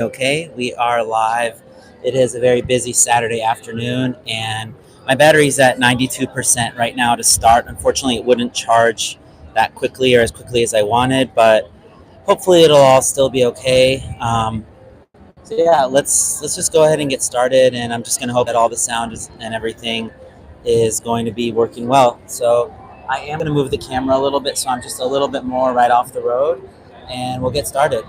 Okay, we are live. It is a very busy Saturday afternoon, and my battery's at 92% right now to start. Unfortunately, it wouldn't charge that quickly or as quickly as I wanted, but hopefully it'll all still be okay. So yeah, let's just go ahead and get started, and I'm just going to hope that all the sound and everything is going to be working well. So I am going to move the camera a little bit, so I'm just a little bit more right off the road, and we'll get started.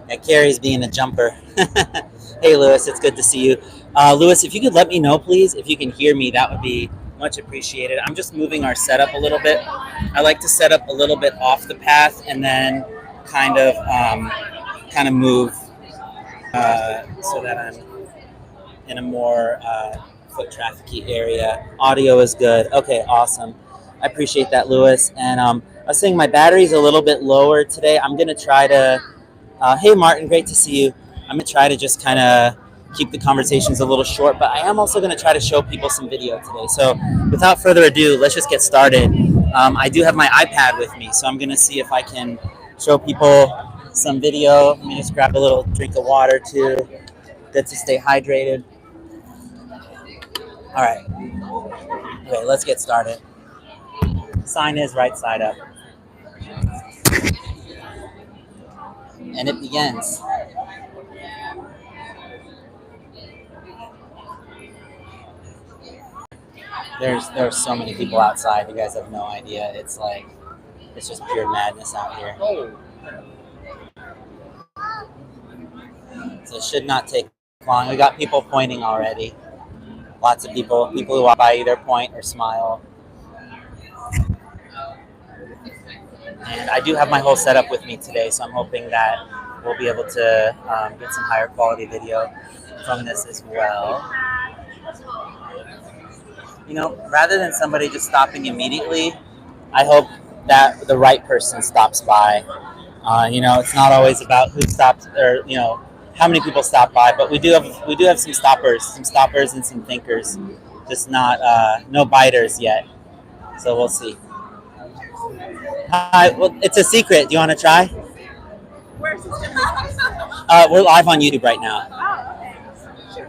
Yeah, Carrie's being a jumper. Hey, Lewis, it's good to see you. Lewis, if you could let me know, please, if you can hear me, that would be much appreciated. I'm just moving our setup a little bit. I like to set up a little bit off the path and then kind of move so that I'm in a more foot trafficy area. Audio is good. Okay, awesome. I appreciate that, Lewis. And I was saying my battery's a little bit lower today. I'm going to try to hey, Martin, great to see you. I'm going to try to just kind of keep the conversations a little short, but I am also going to try to show people some video today. So without further ado, let's just get started. I do have my iPad with me, so I'm going to see if I can show people some video. Let me just grab a little drink of water too. Good to stay hydrated. All right. Okay, let's get started. Sign is right side up. And it begins. There's so many people outside. You guys have no idea. It's just pure madness out here. So it should not take long. We got people pointing already. Lots of people who walk by either point or smile. And I do have my whole setup with me today, so I'm hoping that we'll be able to get some higher quality video from this as well. You know, rather than somebody just stopping immediately, I hope that the right person stops by. It's not always about who stops or how many people stop by, but we do have some stoppers and some thinkers, just not no biters yet. So we'll see. Hi, well, it's a secret. Do you want to try? Where's this? We're live on YouTube right now.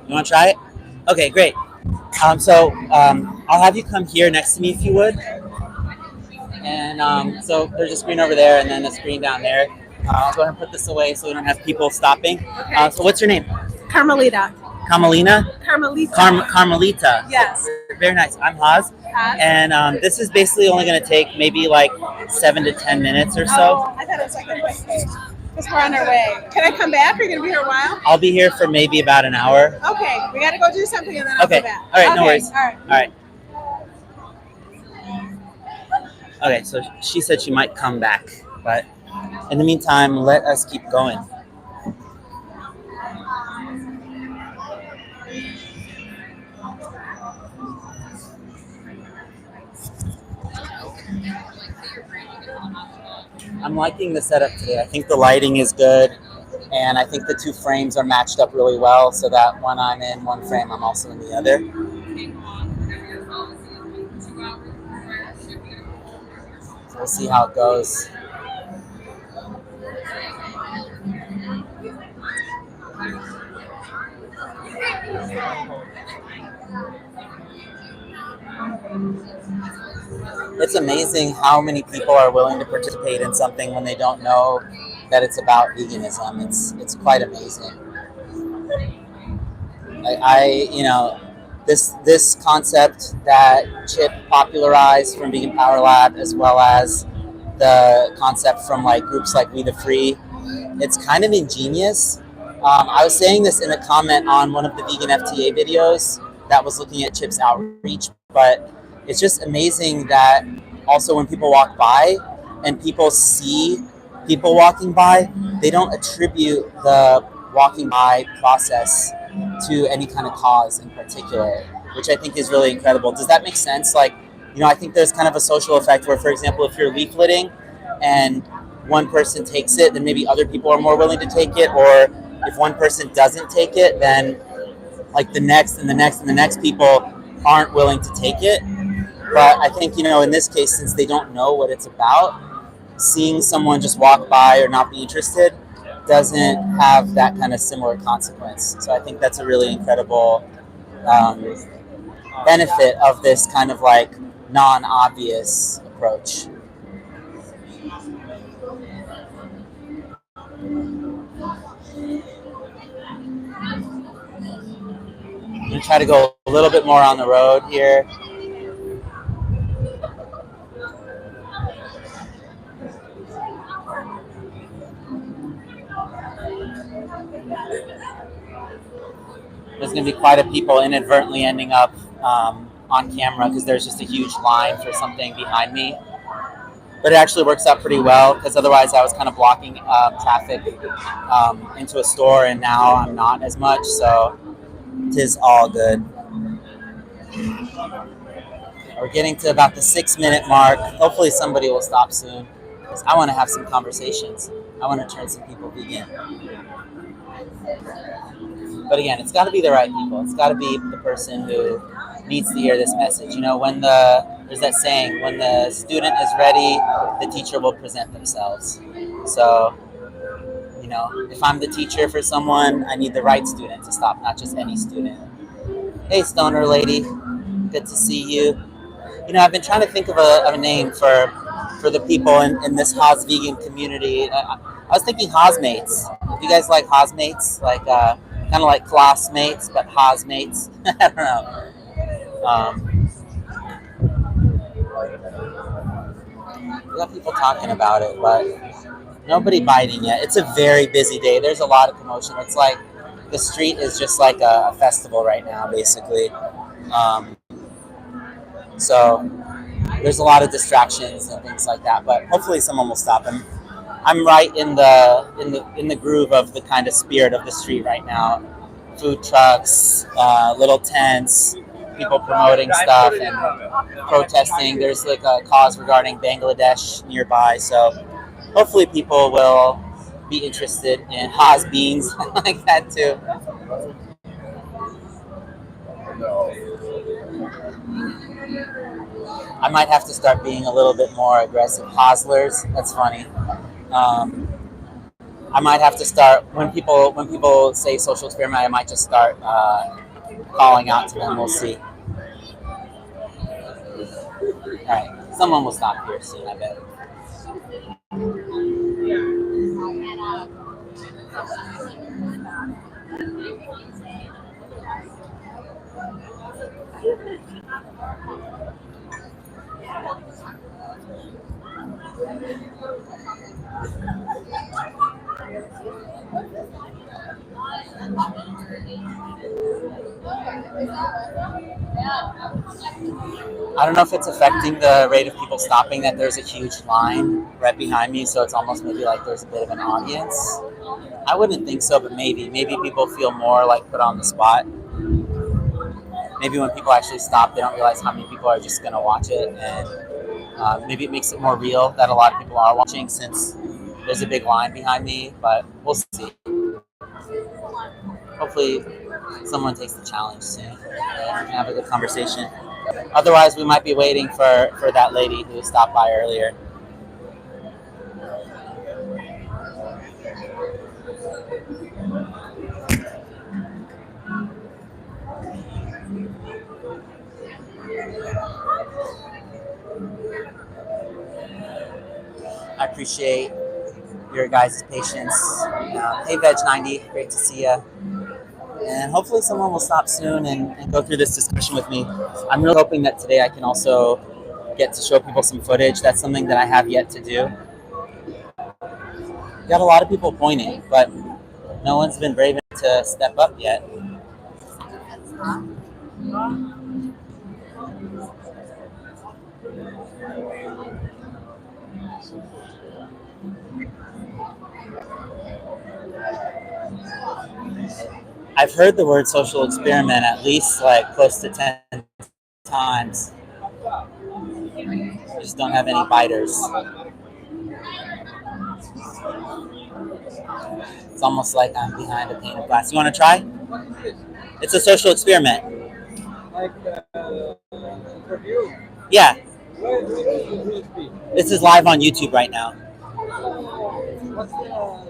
You want to try it? Okay, great. I'll have you come here next to me if you would. And so there's a screen over there and then a screen down there. I'll go ahead and put this away so we don't have people stopping. Okay. So what's your name? Carmelita. Carmelina? Carmelita. Carmelita. Yes. Very nice. I'm Haz. And this is basically only going to take maybe like 7 to 10 minutes or so. Oh, I thought it was like a quick thing. Because we're on our way. Can I come back? Are you going to be here a while? I'll be here for maybe about an hour. Okay. We got to go do something and then I'll Okay. be back. All right. No worries. All right. All right. Okay. So she said she might come back, but in the meantime, let us keep going. I'm liking the setup today. I think the lighting is good, and I think the two frames are matched up really well so that when I'm in one frame, I'm also in the other. So we'll see how it goes. It's amazing how many people are willing to participate in something when they don't know that it's about veganism. It's quite amazing. This concept that Chip popularized from Vegan Power Lab, as well as the concept from like groups like We the Free, it's kind of ingenious. I was saying this in a comment on one of the vegan FTA videos that was looking at Chip's outreach, but it's just amazing that also when people walk by and people see people walking by, they don't attribute the walking by process to any kind of cause in particular, which I think is really incredible. Does that make sense? I think there's kind of a social effect where, for example, if you're leafleting and one person takes it, then maybe other people are more willing to take it. Or if one person doesn't take it, then like the next and the next and the next people aren't willing to take it. But I think, in this case, since they don't know what it's about, seeing someone just walk by or not be interested doesn't have that kind of similar consequence. So I think that's a really incredible um, benefit of this kind of like non-obvious approach. I'm going to try to go a little bit more on the road here. There's going to be quite a people inadvertently ending up on camera because there's just a huge line for something behind me. But it actually works out pretty well because otherwise I was kind of blocking traffic into a store, and now I'm not as much, so it is all good. We're getting to about the 6-minute mark. Hopefully somebody will stop soon. I want to have some conversations. I want to turn some people vegan. But again, it's got to be the right people. It's got to be the person who needs to hear this message. There's that saying, when the student is ready, the teacher will present themselves. So, if I'm the teacher for someone, I need the right student to stop, not just any student. Hey, stoner lady, good to see you. I've been trying to think of a name for the people in this Haas vegan community. I was thinking Haasmates. Do you guys like Haasmates? Like kind of like classmates, but Haasmates. I don't know. We got people talking about it, but nobody biting yet. It's a very busy day. There's a lot of commotion. It's like the street is just like a festival right now, basically. So there's a lot of distractions and things like that, but hopefully someone will stop him. I'm right in the groove of the kind of spirit of the street right now. Food trucks, little tents, people promoting stuff and protesting. There's like a cause regarding Bangladesh nearby, so hopefully people will be interested in Haas beans like that too. I might have to start being a little bit more aggressive. Hostlers, that's funny. I might have to start when people say social experiment. I might just start calling out to them. We'll see. All right, someone will stop here soon, I bet. I don't know if it's affecting the rate of people stopping that there's a huge line right behind me, so it's almost maybe like there's a bit of an audience. I wouldn't think so, but maybe people feel more like put on the spot. Maybe when people actually stop, they don't realize how many people are just going to watch it, and maybe it makes it more real that a lot of people are watching since there's a big line behind me, but we'll see. Hopefully someone takes the challenge soon and have a good conversation. Otherwise, we might be waiting for that lady who stopped by earlier. I appreciate your guys' patience. Hey, Veg90, great to see you. And hopefully someone will stop soon and go through this discussion with me. I'm really hoping that today I can also get to show people some footage. That's something that I have yet to do. Got a lot of people pointing, but no one's been brave enough to step up yet. I've heard the word social experiment at least like close to 10 times. I just don't have any biters. It's almost like I'm behind a pane of glass. You want to try? It's a social experiment. Like interview. Yeah, Where will it be? this is live on YouTube right now. What's the channel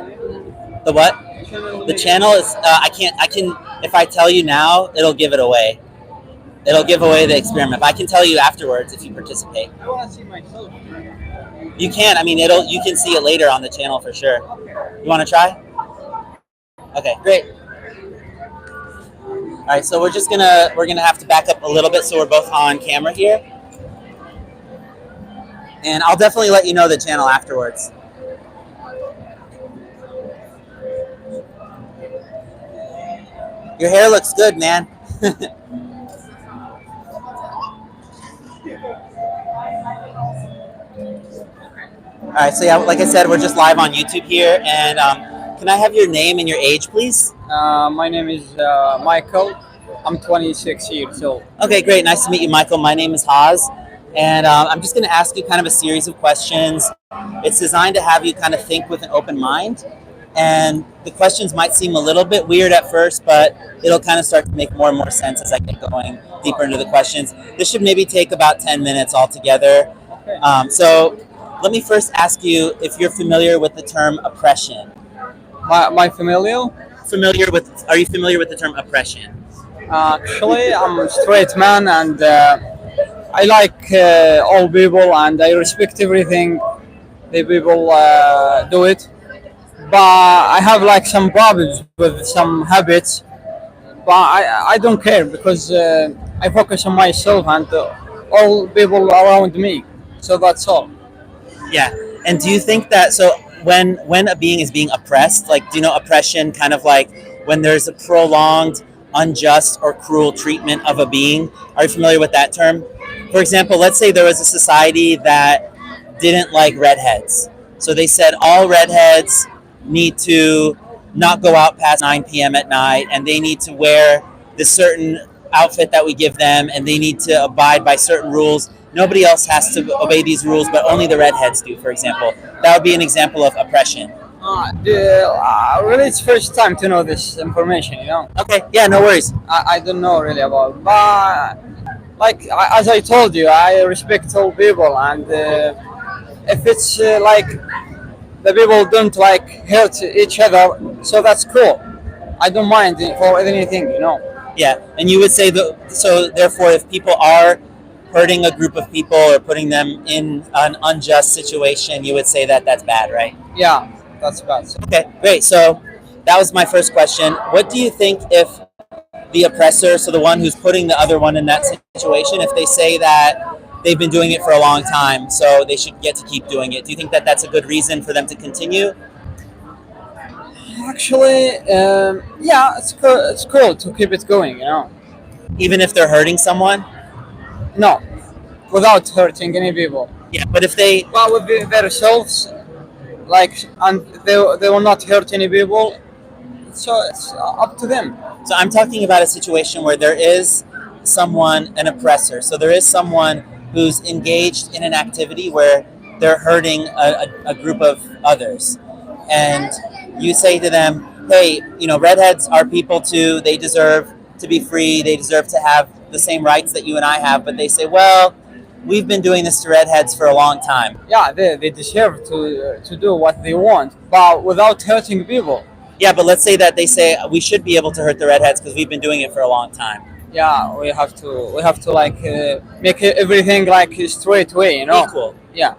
name? The what? Channel The name. channel is. I can. If I tell you now, it'll give it away. It'll give away the experiment. But I can tell you afterwards if you participate. I want to see myself. You can. I mean, it'll. You can see it later on the channel for sure. You want to try? Okay, great. All right, so we're gonna have to back up a little bit so we're both on camera here, and I'll definitely let you know the channel afterwards. Your hair looks good, man. All right, so yeah, like I said, we're just live on YouTube here, and can I have your name and your age, please? My name is Michael. I'm 26 years old. Okay, great. Nice to meet you, Michael. My name is Haz, and I'm just going to ask you kind of a series of questions. It's designed to have you kind of think with an open mind, and the questions might seem a little bit weird at first, but it'll kind of start to make more and more sense as I get going deeper into the questions. This should maybe take about 10 minutes altogether. So let me first ask you if you're familiar with the term oppression. My familial? Are you familiar with the term oppression? Actually, I'm a straight man, and I like all people, and I respect everything the people do it. But I have like some problems with some habits. But I don't care because I focus on myself and all people around me. So that's all. Yeah. And do you think that when a being is being oppressed, like do you know oppression kind of like when there's a prolonged, unjust or cruel treatment of a being? Are you familiar with that term? For example, let's say there was a society that didn't like redheads. So they said all redheads need to not go out past 9 p.m. at night, and they need to wear this certain outfit that we give them, and they need to abide by certain rules. Nobody else has to obey these rules, but only the redheads do, for example. That would be an example of oppression. Really, it's first time to know this information. Okay, yeah, no worries. I don't know really about, but like as I told you, I respect all people, and if it's like the people don't like hurt each other, so that's cool. I don't mind for anything. Yeah, and you would say that, so therefore, if people are hurting a group of people or putting them in an unjust situation, you would say that that's bad, right? Yeah, that's bad. Okay, great. So that was my first question. What do you think if the oppressor, so the one who's putting the other one in that situation, if they say that they've been doing it for a long time, so they should get to keep doing it, do you think that that's a good reason for them to continue? Actually, yeah, it's cool to keep it going. Even if they're hurting someone? No, without hurting any people. Yeah, but if they... But with themselves, like, and they will not hurt any people, so it's up to them. So I'm talking about a situation where there is someone, an oppressor. So there is someone who's engaged in an activity where they're hurting a group of others. And you say to them, hey, redheads are people too. They deserve to be free. They deserve to have the same rights that you and I have. But they say, well, we've been doing this to redheads for a long time. Yeah, they deserve to do what they want, but without hurting people. Yeah, but let's say that they say we should be able to hurt the redheads because we've been doing it for a long time. Yeah, we have to like make everything like straight way, Equal. Yeah.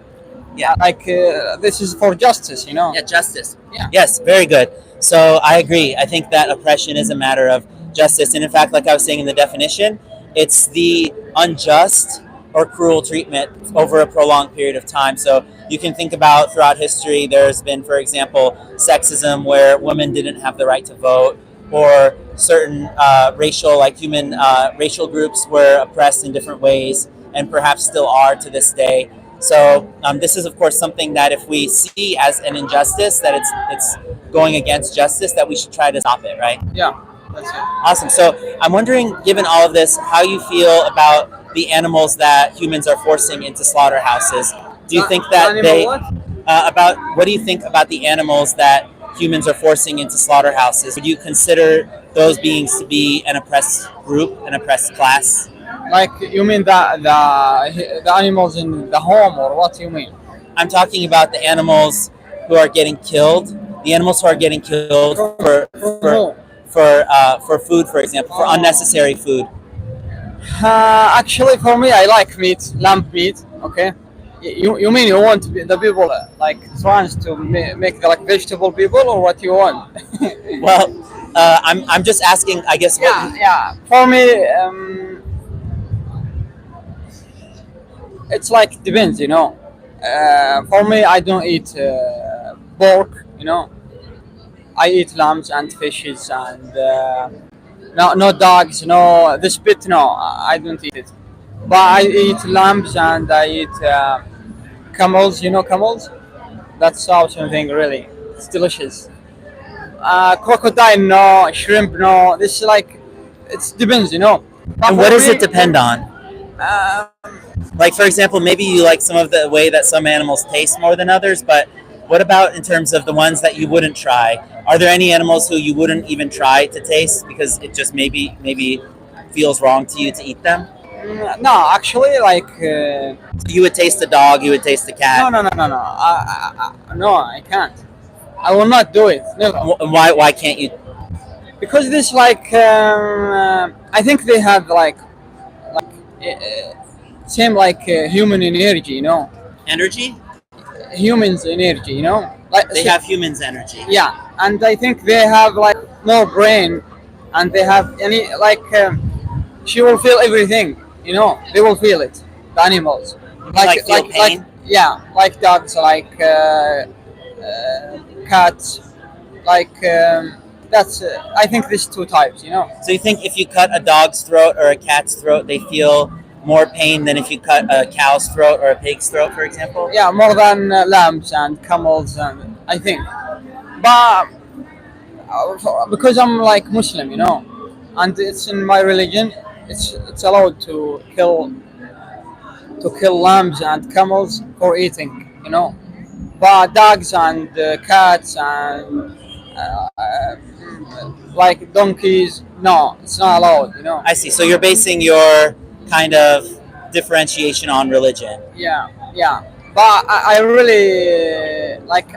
Yeah. Like this is for justice, Yeah, justice. Yeah. Yes, very good. So I agree. I think that oppression is a matter of justice. And in fact, like I was saying in the definition, it's the unjust or cruel treatment over a prolonged period of time. So you can think about throughout history, there's been, for example, sexism where women didn't have the right to vote, or certain racial groups were oppressed in different ways and perhaps still are to this day. So this is, of course, something that if we see as an injustice, that it's going against justice, that we should try to stop it, right? Yeah, that's it. Awesome. So I'm wondering, given all of this, how you feel about the animals that humans are forcing into slaughterhouses. Do you think that Animal they... what? about what do you think about the animals that humans are forcing into slaughterhouses? Would you consider those beings to be an oppressed group, an oppressed class? Like you mean the animals in the home, or what you mean? I'm talking about the animals who are getting killed, the animals who are getting killed for food, for example, for unnecessary food. Actually, for me, I like meat, lamb meat. Okay. You mean you want the people like trans to make the like vegetable people, or what you want? Well, I'm just asking, I guess. Yeah. For me, it's like depends, you know. For me, I don't eat pork, you know. I eat lambs and fishes and no dogs, no the spit. No, I don't eat it. But I eat lambs and I eat camels. You know camels? That's awesome thing, really. It's delicious. Crocodile, no. Shrimp, no. This is like it depends, you know. But And what for does me, it depend on? Uh, Like, for example, maybe you like some of the way that some animals taste more than others, but what about in terms of the ones that you wouldn't try? Are there any animals who you wouldn't even try to taste because it just maybe feels wrong to you to eat them? no, actually, like. You would taste the dog, you would taste the cat. No. No, I can't. I will not do it. Never. Why can't you? Because this like I think they have like same like human energy, you know. Energy? Humans energy, you know. Like They have humans' energy. yeah, and I think they have like more brain, and they have any like she will feel everything, you know. They will feel it. The animals Like feel pain? yeah, like dogs, like cats, like that's I think there's two types, you know. So you think if you cut a dog's throat or a cat's throat, they feel more pain than if you cut a cow's throat or a pig's throat, for example? Yeah, more than lambs and camels, and I think. But because I'm like Muslim, you know, and it's in my religion, it's allowed to kill lambs and camels for eating, you know. But dogs and cats and like donkeys, no, it's not allowed, you know. I see. So you're basing your kind of differentiation on religion. Yeah. But I really like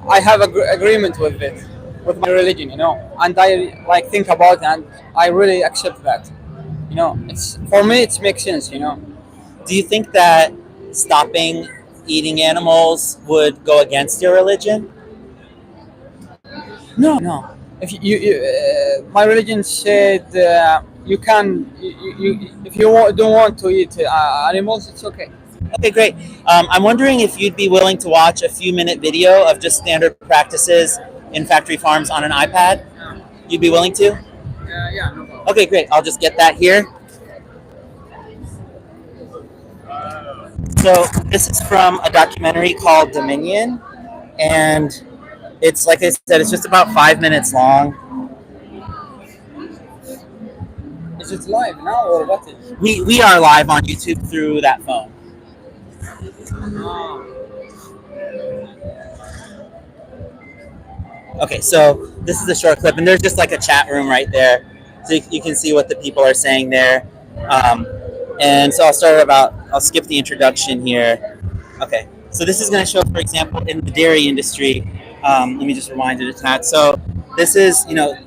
I have agreement with it, with my religion, you know, and I like think about it, and I really accept that, you know. It's for me, it makes sense, you know. Do you think that stopping eating animals would go against your religion? No. If my religion said you can, if you don't want to eat animals, it's okay. Okay, great. I'm wondering if you'd be willing to watch a few-minute video of just standard practices in factory farms on an iPad. You'd be willing to? Yeah, no problem. Okay, great. I'll just get that here. So this is from a documentary called Dominion, and it's like I said, it's just about 5 minutes long. Is it live now or what is? We are live on YouTube through that phone. Okay, so this is a short clip, and there's just like a chat room right there, so you can see what the people are saying there. And so I'll skip the introduction here. Okay, so this is going to show, for example, in the dairy industry. Let me just rewind it a tad. So this is,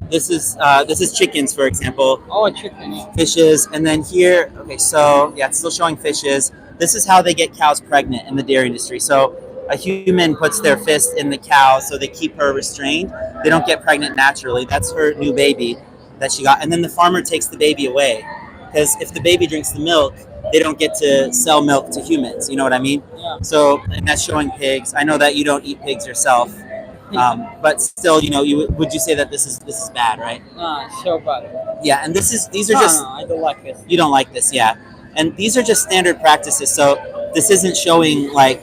this is chickens, for example. Oh, chicken. Yeah. Fishes, and then here, okay, so yeah, it's still showing fishes. This is how they get cows pregnant in the dairy industry. So a human puts their fist in the cow, so they keep her restrained. They don't get pregnant naturally. That's her new baby that she got, and then the farmer takes the baby away, because if the baby drinks the milk, they don't get to sell milk to humans. You know what I mean? Yeah. So, and that's showing pigs. I know that you don't eat pigs yourself, but still, would you say that this is bad, right? Nah, so bad. Yeah, and these are just. No, I don't like this. You don't like this, yeah. And these are just standard practices. So this isn't showing like,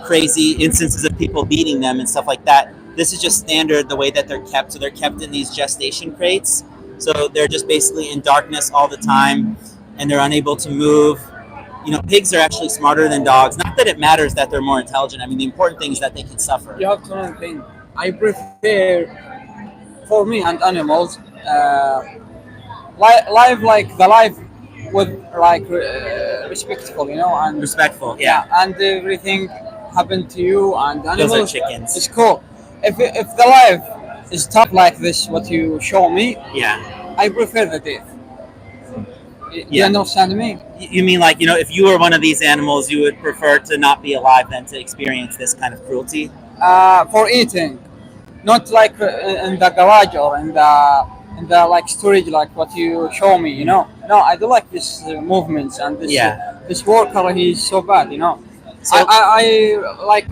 crazy instances of people beating them and stuff like that. This is just standard, the way that they're kept. So they're kept in these gestation crates. So they're just basically in darkness all the time, and they're unable to move. pigs are actually smarter than dogs. Not that it matters that they're more intelligent. I mean, the important thing is that they can suffer. You have to know one thing. I prefer, for me and animals, live like the life with like respectful, and Respectful, yeah, yeah. and everything happened to you and Those animals. are chickens. It's cool. If the life is tough like this, what you show me, Yeah. I prefer the death. You Yeah. understand me? You mean like, if you were one of these animals, you would prefer to not be alive than to experience this kind of cruelty? For eating, not like in the garage or in the like storage like what you show me. No, I don't like this movements and this Yeah. this worker. He's so bad. So I like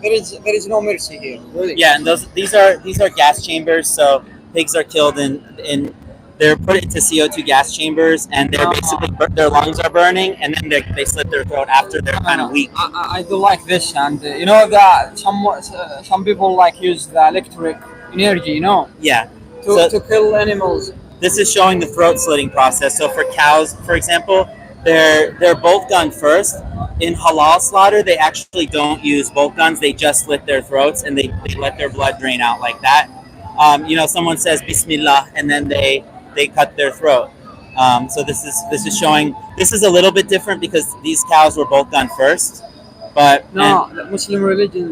there is no mercy here. Really. yeah, and these are gas chambers. So pigs are killed in they're put into CO2 gas chambers, and they're basically their lungs are burning, and then they slit their throat after they're kind of weak. I do like this, and you know that some people like use the electric energy, Yeah. to So kill animals. this is showing the throat slitting process. So for cows, for example, they're bolt gun first. In halal slaughter, they actually don't use bolt guns. They just slit their throats and they let their blood drain out like that. Someone says Bismillah and then they cut their throat. So this is showing. This is a little bit different because these cows were bolt gun first, but No, the Muslim religion,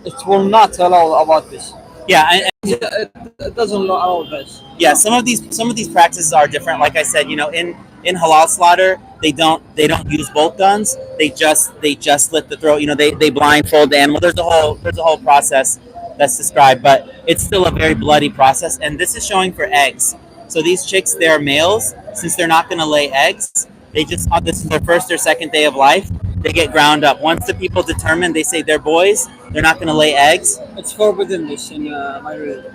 it will not allow about this. yeah, and It doesn't allow this. yeah, some of these practices are different. Like I said, in halal slaughter, they don't use bolt guns. They just slit the throat. They blindfold the animal. There's a whole process that's described, but it's still a very bloody process. And this is showing for eggs. So these chicks, they're males. Since they're not going to lay eggs, this is their first or second day of life. They get ground up. Once the people determine, they say they're boys. They're not going to lay eggs. It's forbidden this in my religion.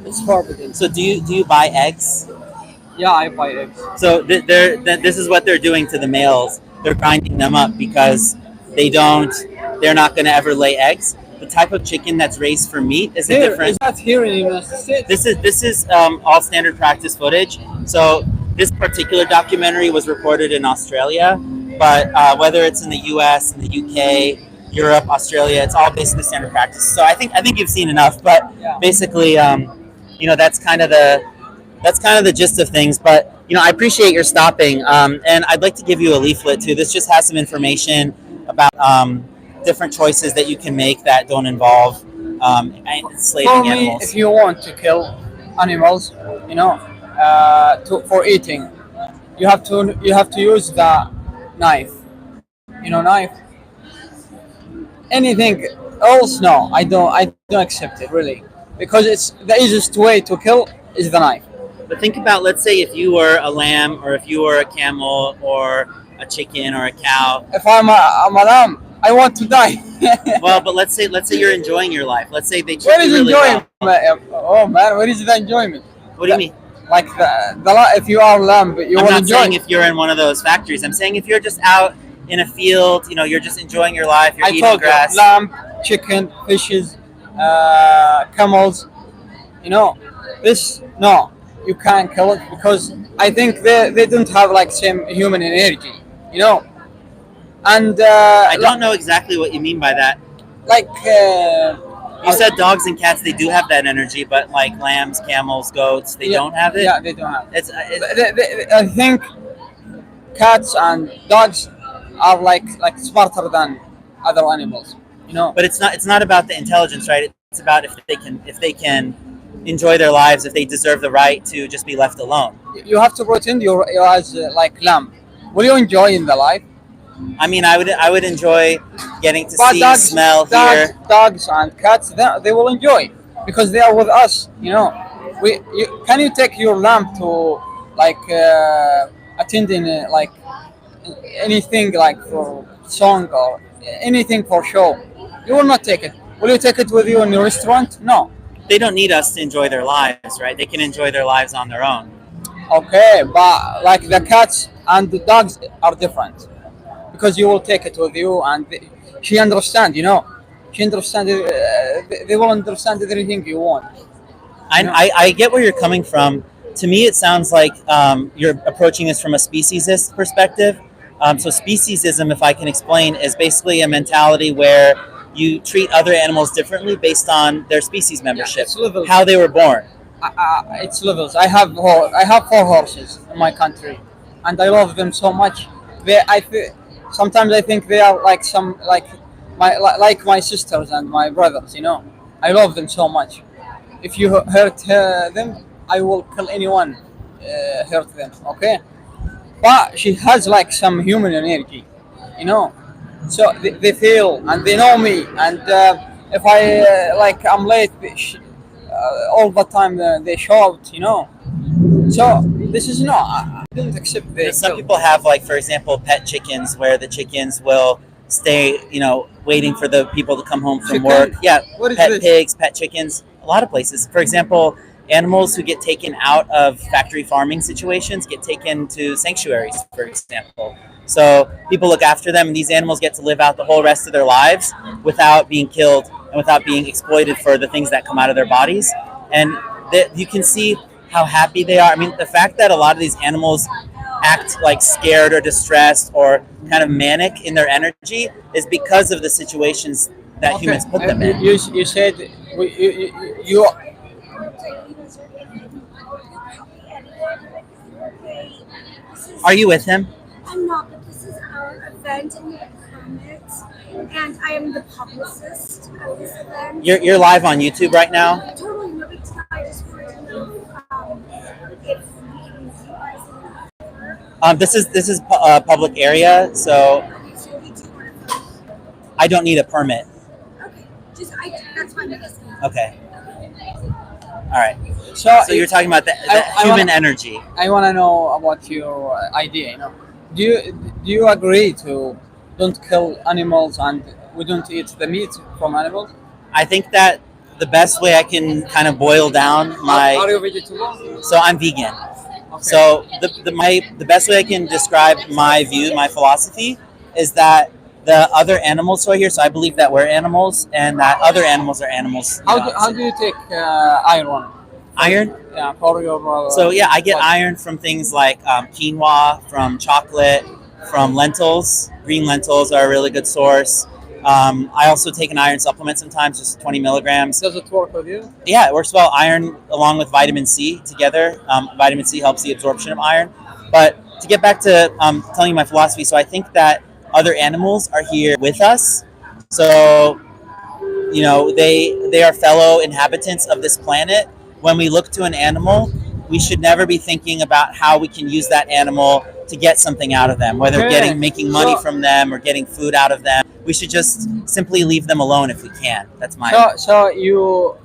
It's forbidden. So do you buy eggs? Yeah, I buy eggs. So this is what they're doing to the males. They're grinding them up because they're not going to ever lay eggs. The type of chicken that's raised for meat is a different. Is that here in the United States? This is all standard practice footage. So this particular documentary was recorded in Australia, but whether it's in the U.S., in the U.K., Europe, Australia, it's all basically standard practice. So I think you've seen enough, but Yeah. basically, that's kind of the gist of things. But I appreciate your stopping, and I'd like to give you a leaflet too. This just has some information about different choices that you can make that don't involve enslaving For me, animals. if you want to kill animals, for eating, you have to use the knife. Knife. Anything else, no, I don't accept it really, because it's the easiest way to kill is the knife. But think about, let's say, if you were a lamb, or if you were a camel, or a chicken, or a cow. If I'm a lamb, I want to die. Well, but let's say you're enjoying your life. Let's say they treat Where is you really enjoyment? well. Oh man, where is the enjoyment? What do you mean? Like if you are lamb, but you I'm want to not enjoy. saying if you're in one of those factories. I'm saying if you're just out in a field, you're just enjoying your life. You're I eating told grass. you, lamb, chicken, fishes, camels. This no, you can't kill it because I think they don't have like same human energy. And I don't know exactly what you mean by that. like You said dogs and cats, they do have that energy, but like lambs, camels, goats, they don't have it. Yeah, they don't have. It's I think cats and dogs are like smarter than other animals. but it's not about the intelligence, right? It's about if they can enjoy their lives, if they deserve the right to just be left alone. You have to pretend you're as like lamb. Will you enjoy in the life? I mean, I would enjoy getting to But see, smell, hear. dogs and cats, they will enjoy because they are with us. Can you take your lamb to like attending like anything like for song or anything for show? You will not take it. Will you take it with you in your restaurant? No. They don't need us to enjoy their lives, right? They can enjoy their lives on their own. Okay, but like the cats and the dogs are different because you will take it with you and she understand. She understand. They will understand everything you want. I get where you're coming from. To me, it sounds like you're approaching this from a speciesist perspective. So speciesism, if I can explain, is basically a mentality where you treat other animals differently based on their species membership, it's levels. how they were born. It's levels. I have 4 horses in my country, and I love them so much. Sometimes I think they are like like my sisters and my brothers. I love them so much. If you hurt them, I will kill anyone hurt them. Okay, but she has like some human energy, you know. So they feel and they know me, and if I I'm late, all the time they shout. So this is no, I don't accept this. Some people have, like, for example, pet chickens, where the chickens will stay, waiting for the people to come home from Chicken? work. Yeah, What is pet this? pigs, pet chickens, a lot of places. For example, animals who get taken out of factory farming situations get taken to sanctuaries, for example. So people look after them, and these animals get to live out the whole rest of their lives without being killed and without being exploited for the things that come out of their bodies. And you can see how happy they are. I mean, the fact that a lot of these animals act like scared or distressed or kind of manic in their energy is because of the situations that humans put them in. You said you Are you with him? I'm not, but this is our event and we have permits, and I am the publicist of this event. You're live on YouTube right now. Totally no big deal. I just wanted to know if we can use you guys. This is a public area, so Okay, so we do want to. I don't need a permit. Okay, that's fine. I guess. Okay. All right. so So you're talking about the I human wanna- energy. I want to know about your idea. Do you agree to don't kill animals and we don't eat the meat from animals? I think that the best way I can kind of boil down Are you vegetarian? so I'm vegan. Okay. So the best way I can describe my view, my philosophy, is that the other animals who are here. So I believe that we're animals, and that other animals are animals. How do you take iron? Iron? Yeah, for your. So yeah, I get body? iron from things like quinoa, from chocolate, from lentils. Green lentils are a really good source. I also take an iron supplement sometimes, just 20 milligrams. Does it work with you? Yeah, it works well. Iron along with vitamin C together. Vitamin C helps the absorption of iron. But to get back to telling you my philosophy, so I think that other animals are here with us. So, they are fellow inhabitants of this planet. When we look to an animal, we should never be thinking about how we can use that animal to get something out of them, whether Okay. making money So- from them or getting food out of them. We should just simply leave them alone if we can. That's my So you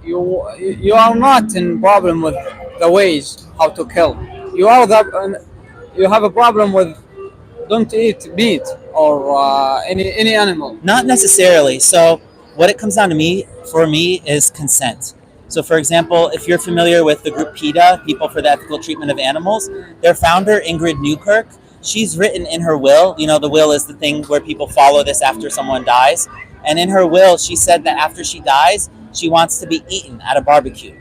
are not in problem with the ways how to kill. You have a problem with don't eat meat or any animal. Not necessarily. So what it comes down to for me is consent. So for example, if you're familiar with the group PETA, People for the Ethical Treatment of Animals, their founder, Ingrid Newkirk, she's written in her will, the will is the thing where people follow this after someone dies. And in her will, she said that after she dies, she wants to be eaten at a barbecue.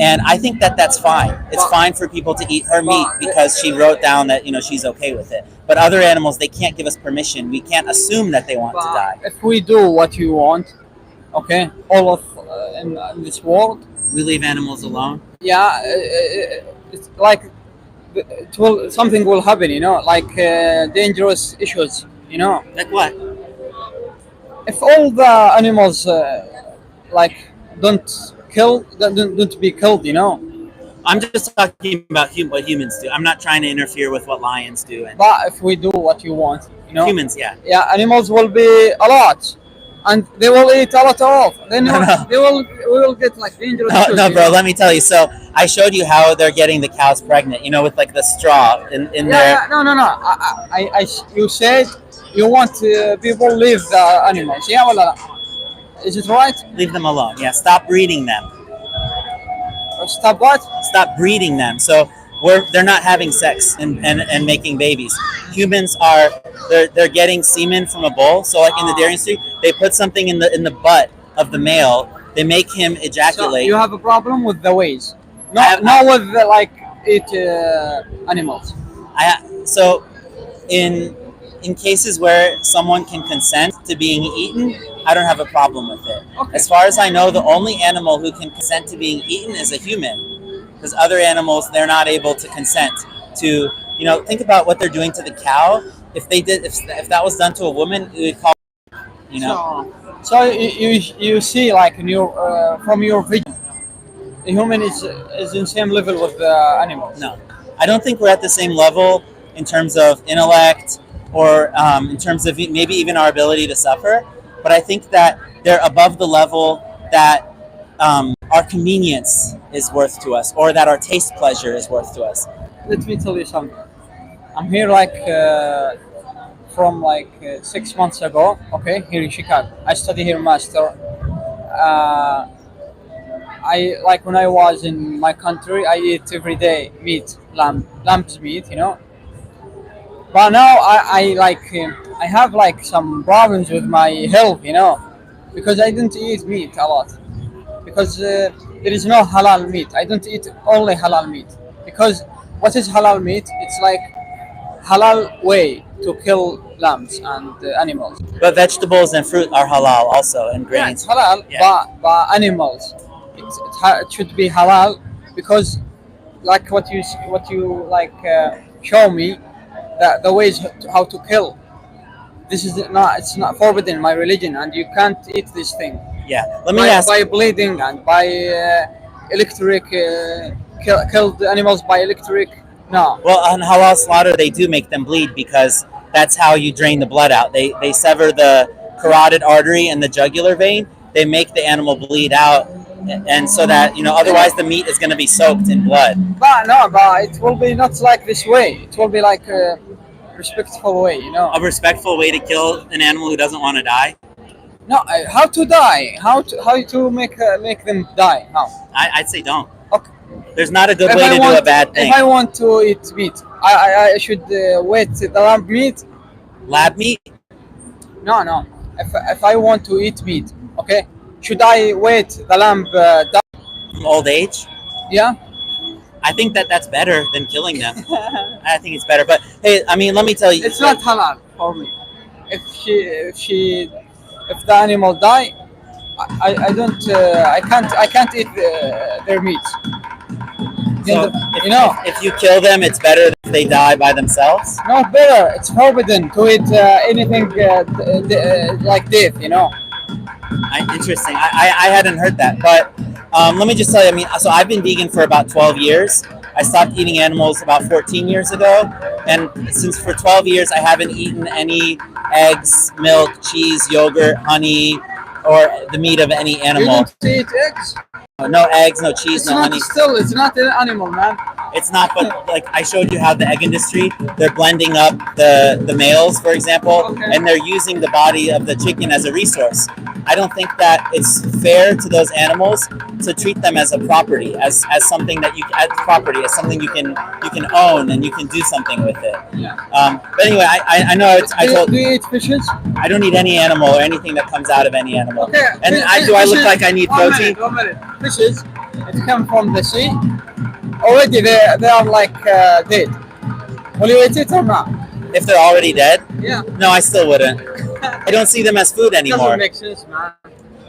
And I think that that's fine. It's fine for people to eat her meat because she wrote down that, she's okay with it. But other animals, they can't give us permission. We can't assume that they want to die. If we do what you want, okay, all of in this world, We leave animals alone. yeah, it's like something will happen, like dangerous issues, Like what? If all the animals don't be killed, I'm just talking about what humans do. I'm not trying to interfere with what lions do. And but if we do what you want, humans, yeah. yeah, animals will be a lot, and they will eat a lot of. Then No. we will get like dangerous. No, issues, no, bro. Let me tell you. So I showed you how they're getting the cows pregnant. With like the straw in there. Yeah, no. You said you want people leave the animals. Yeah, well, is it right? Leave them alone. Yeah. Stop breeding them. Stop what? Stop breeding them. So they're not having sex and making babies. Humans are they're getting semen from a bull. So like in the dairy industry, they put something in the butt of the male. They make him So ejaculate. you have a problem with the ways, have- not with the, eat animals. So in in cases where someone can consent to being eaten, I don't have a problem with it. Okay. As far as I know, the only animal who can consent to being eaten is a human, because other animals, they're not able to consent to. Think about what they're doing to the cow. If they did, if that was done to a woman, it would call. So you see, like in your from your vision, the human is in same level with the animals. No, I don't think we're at the same level in terms of intellect or in terms of maybe even our ability to suffer. But I think that they're above the level that our convenience is worth to us, or that our taste pleasure is worth to us. Let me tell you something. I'm here like from 6 months ago. Okay, here in Chicago. I study here master. I like when I was in my country, I eat every day meat, lamb's meat, But now I have like some problems with my health, because I don't eat meat a lot. Because there is no halal meat. I don't eat only halal meat. Because what is halal meat? It's like halal way to kill lambs and animals. But vegetables and fruit are halal also, and Yeah, it's grains. halal, Yeah. but animals, it should be halal because, like what you show me, that the ways how to kill. This is not it's not forbidden in my religion, and you can't eat this thing. Yeah. Let me ask. By bleeding and by electric killed animals by electric. No. Well, on halal slaughter, they do make them bleed because that's how you drain the blood out. They sever the carotid artery and the jugular vein. They make the animal bleed out, and so that otherwise the meat is going to be soaked in blood. But no, but it will be not like this way. It will be like a respectful way, A respectful way to kill an animal who doesn't want to die. No, how to die? How to make them die? How? I'd say don't. Okay. There's not a good If way I to do a bad thing. If I want to eat meat, I should wait the lamb meat. Lab meat? No. If I want to eat meat, okay, should I wait the lamb die? From old age? Yeah. I think that's better than killing them. I think it's better. But hey, I mean, let me tell you, It's not halal for me. If the animal die, I don't I can't eat their meat. So if you kill them, it's better if they die by themselves. Not better. It's forbidden to eat anything like death. Interesting. I hadn't heard that, but let me just tell you. I mean, so I've been vegan for about 12 years. I stopped eating animals about 14 years ago, and since for 12 years I haven't eaten any eggs, milk, cheese, yogurt, honey, or the meat of any You animal. don't eat eggs. No eggs, no cheese, It's no not honey. it's not an animal, man. It's not, but like I showed you how the egg industry, they're blending up the males, for example, Okay. and they're using the body of the chicken as a resource. I don't think that it's fair to those animals to treat them as a property, as something that as property, as something you can own and you can do something with it. Yeah. But anyway, I know Do you eat fishes? I don't eat any animal or anything that comes out of any animal. Okay. And do I look like I need protein? 1 minute. Fishes, it come from the sea. Already they are like dead. Will you eat it or not? If they're already dead? Yeah. No, I still wouldn't. I don't see them as food anymore. Doesn't make sense, man.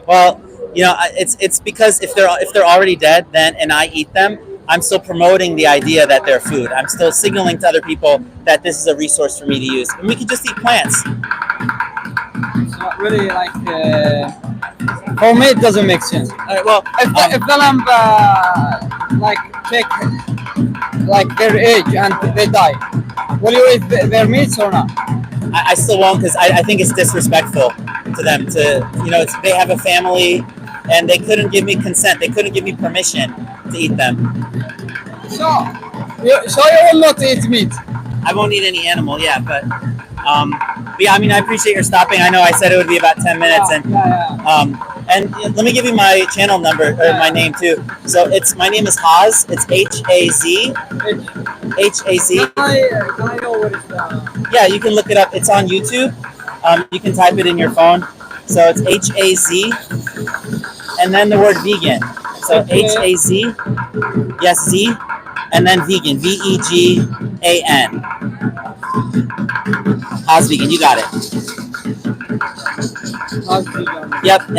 Well, it's because if they're already dead, then and I eat them, I'm still promoting the idea that they're food. I'm still signaling to other people that this is a resource for me to use. And we can just eat plants. It's not really like for me. It doesn't make sense. All right, well, If the lamb take like their age and they die, will you eat their meats or not? I still won't because I think it's disrespectful to them to they have a family and they couldn't give me consent. They couldn't give me permission to eat them. So you will not eat meat. I won't eat any animal, yeah, but yeah, I mean, I appreciate your stopping. I know I said it would be about 10 minutes, and let me give you my channel number or my name too. So my name is Haz. It's H-A-Z. H-A-Z. Can I know what is the? Yeah, you can look it up. It's on YouTube. You can type it in your phone. So it's H-A-Z, and then the word vegan. So H-A-Z, yes, Z, and then vegan, V-E-G-A-N. Haas Vegan, you got it. Yep,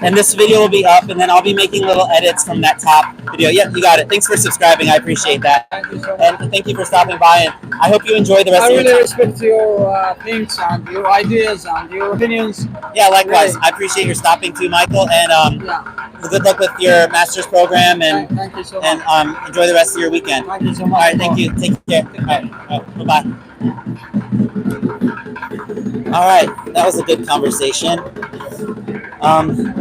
and this video will be up, and then I'll be making little edits from that top video. Yep, you got it. Thanks for subscribing. I appreciate that. Thank you so much. And thank you for stopping by, and I hope you enjoy the rest I of your really time. respect your things and your ideas and your opinions. Yeah, likewise. Really. I appreciate your stopping too, Michael, and Yeah. good luck with your master's program, and Thank you so much. enjoy the rest of your weekend. Thank you so All much. right, thank you. Take care. All right, bye-bye. All right, that was a good conversation.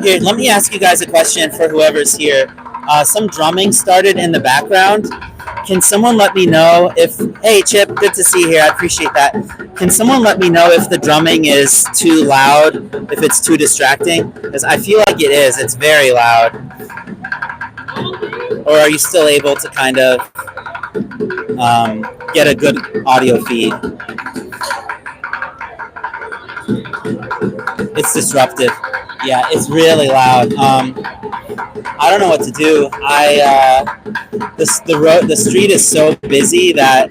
Here, let me ask you guys a question for whoever's here. Some drumming started in the background. Can someone let me know if, hey Chip, good to see you here, I appreciate that. Can someone let me know if the drumming is too loud, if it's too distracting? Because I feel like it is, it's very loud. Or are you still able to kind of get a good audio feed? It's disruptive. Yeah, it's really loud. I don't know what to do. The street is so busy that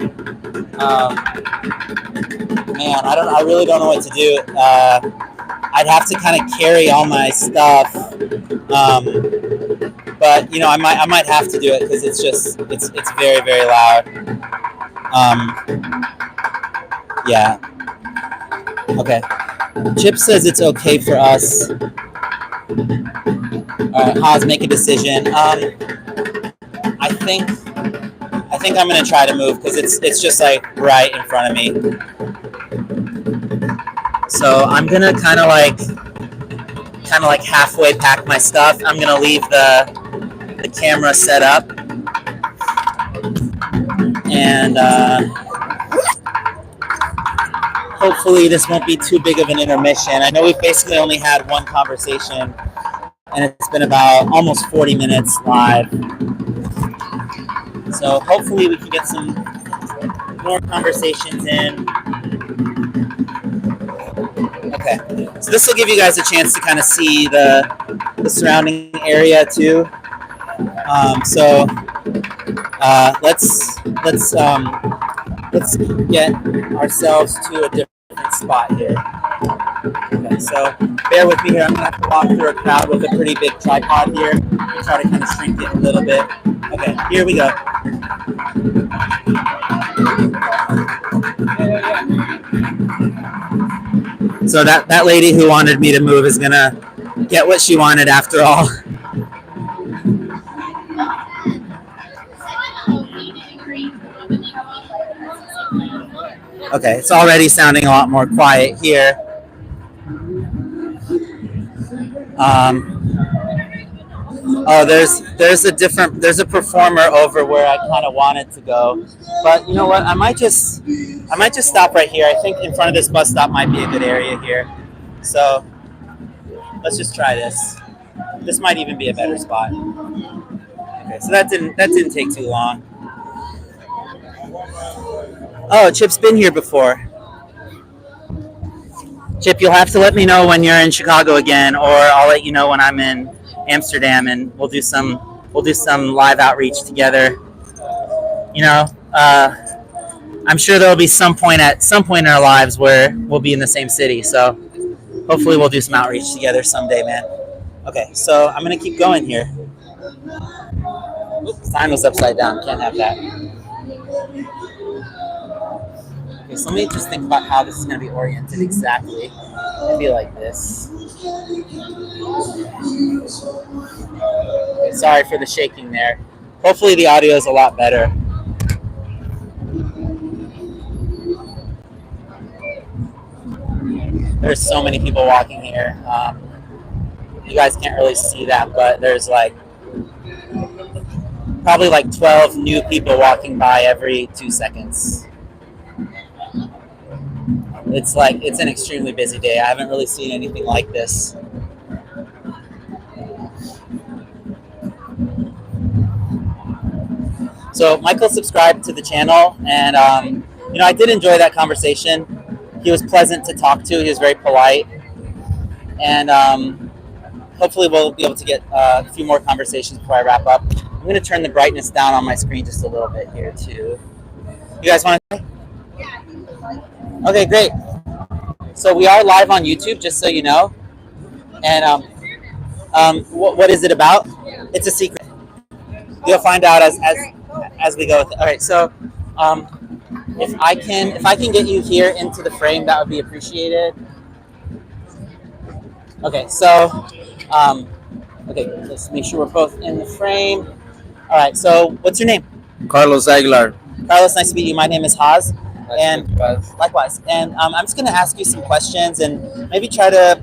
man, I really don't know what to do. I'd have to kind of carry all my stuff, but you know, I might have to do it because it's very, very loud. Yeah. Okay. Chip says it's okay for us. All right, Haas, make a decision. I think I'm gonna try to move because it's just like right in front of me. So I'm gonna kind of like halfway pack my stuff. I'm gonna leave the camera set up, and hopefully this won't be too big of an intermission. I know we've basically only had one conversation, and it's been about almost 40 minutes live. So hopefully we can get some more conversations in. Okay, so this will give you guys a chance to kind of see the surrounding area too. Let's get ourselves to a different spot here. Okay, so bear with me here. I'm gonna have to walk through a crowd with a pretty big tripod here and try to kind of shrink it a little bit. Okay, here we go. So that lady who wanted me to move is gonna get what she wanted after all. Okay, it's already sounding a lot more quiet here. Oh, there's a performer over where I kind of wanted to go, but you know what? I might just stop right here. I think in front of this bus stop might be a good area here. So let's just try this. This might even be a better spot. Okay, so that didn't take too long. Oh, Chip's been here before. Chip, you'll have to let me know when you're in Chicago again, or I'll let you know when I'm in Amsterdam, and we'll do some live outreach together. You know, I'm sure there'll be some point in our lives where we'll be in the same city. So hopefully we'll do some outreach together someday, man. Okay, so I'm gonna keep going here. Oops, sign was upside down. Can't have that. Okay, so let me just think about how this is going to be oriented exactly. Maybe like this. Okay, sorry for the shaking there. Hopefully the audio is a lot better. There's so many people walking here. You guys can't really see that, but there's probably 12 new people walking by every 2 seconds. It's an extremely busy day. I haven't really seen anything like this. So Michael subscribed to the channel, and I did enjoy that conversation. He was pleasant to talk to. He was very polite, and hopefully we'll be able to get a few more conversations before I wrap up. I'm going to turn the brightness down on my screen just a little bit here too. You guys want to? Okay, great. So we are live on YouTube, just so you know. And what is it about? It's a secret. You'll find out as we go with it. All right. So if I can get you here into the frame, that would be appreciated. Okay. So okay, let's make sure we're both in the frame. All right. So what's your name? Carlos Aguilar. Carlos, nice to meet you. My name is Haz. And Nice. likewise. And I'm just going to ask you some questions and maybe try to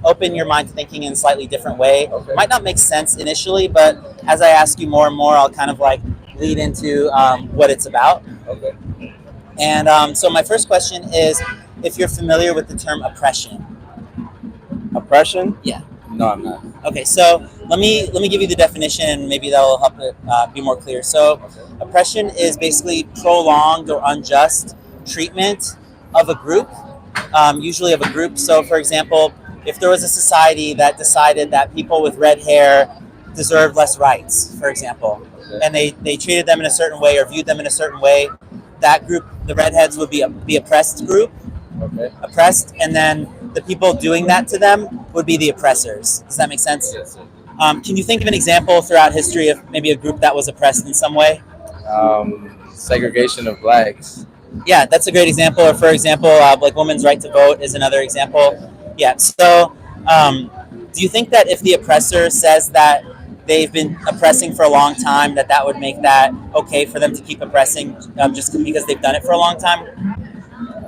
open your mind to thinking in a slightly different way. Okay. Might not make sense initially, but as I ask you more and more, I'll kind of like lead into what it's about. Okay. And so my first question is if you're familiar with the term oppression. Oppression? Yeah. No, I'm not. Okay, so let me give you the definition, and maybe that'll help it be more clear. So, oppression is basically prolonged or unjust treatment of a group, usually of a group. So, for example, if there was a society that decided that people with red hair deserved less rights, for example, and they treated them in a certain way or viewed them in a certain way, that group, the redheads, would be the oppressed group, Okay. oppressed, and then the people doing that to them would be the oppressors. Does that make sense? Yes, sir. Can you think of an example throughout history of maybe a group that was oppressed in some way? Segregation of blacks. Yeah, that's a great example. Or for example, like women's right to vote is another example. Yeah. So, do you think that if the oppressor says that they've been oppressing for a long time, that would make that okay for them to keep oppressing just because they've done it for a long time?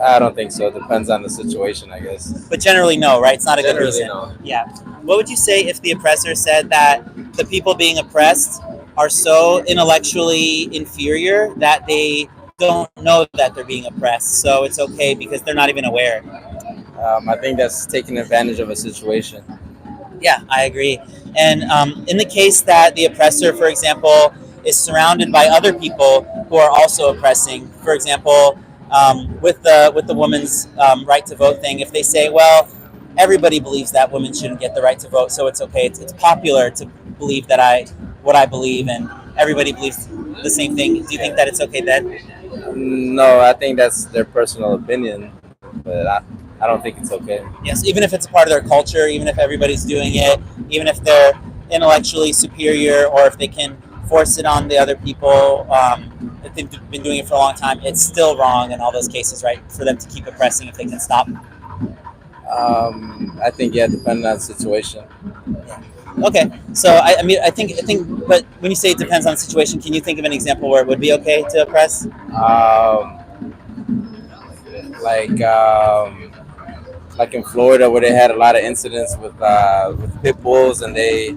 I don't think so. It depends on the situation, I guess. But generally, no, right? It's not a good Generally, reason. no. Yeah. What would you say if the oppressor said that the people being oppressed are so intellectually inferior that they don't know that they're being oppressed, so it's okay because they're not even aware? I think that's taking advantage of a situation. Yeah, I agree. And in the case that the oppressor, for example, is surrounded by other people who are also oppressing, for example, with the woman's right to vote thing, if they say, well, everybody believes that women shouldn't get the right to vote, so it's okay. It's popular to believe that what I believe, and everybody believes the same thing. Do you think that it's okay then? No, I think that's their personal opinion, but I don't think it's okay. Yes, even if it's a part of their culture, even if everybody's doing it, even if they're intellectually superior, or if they can force it on the other people, if they've been doing it for a long time, it's still wrong in all those cases, right? For them to keep oppressing if they can stop. I think, yeah, depending on the situation. Okay, so I mean, I think, but when you say it depends on the situation, can you think of an example where it would be okay to oppress? Like in Florida, where they had a lot of incidents with pit bulls, and they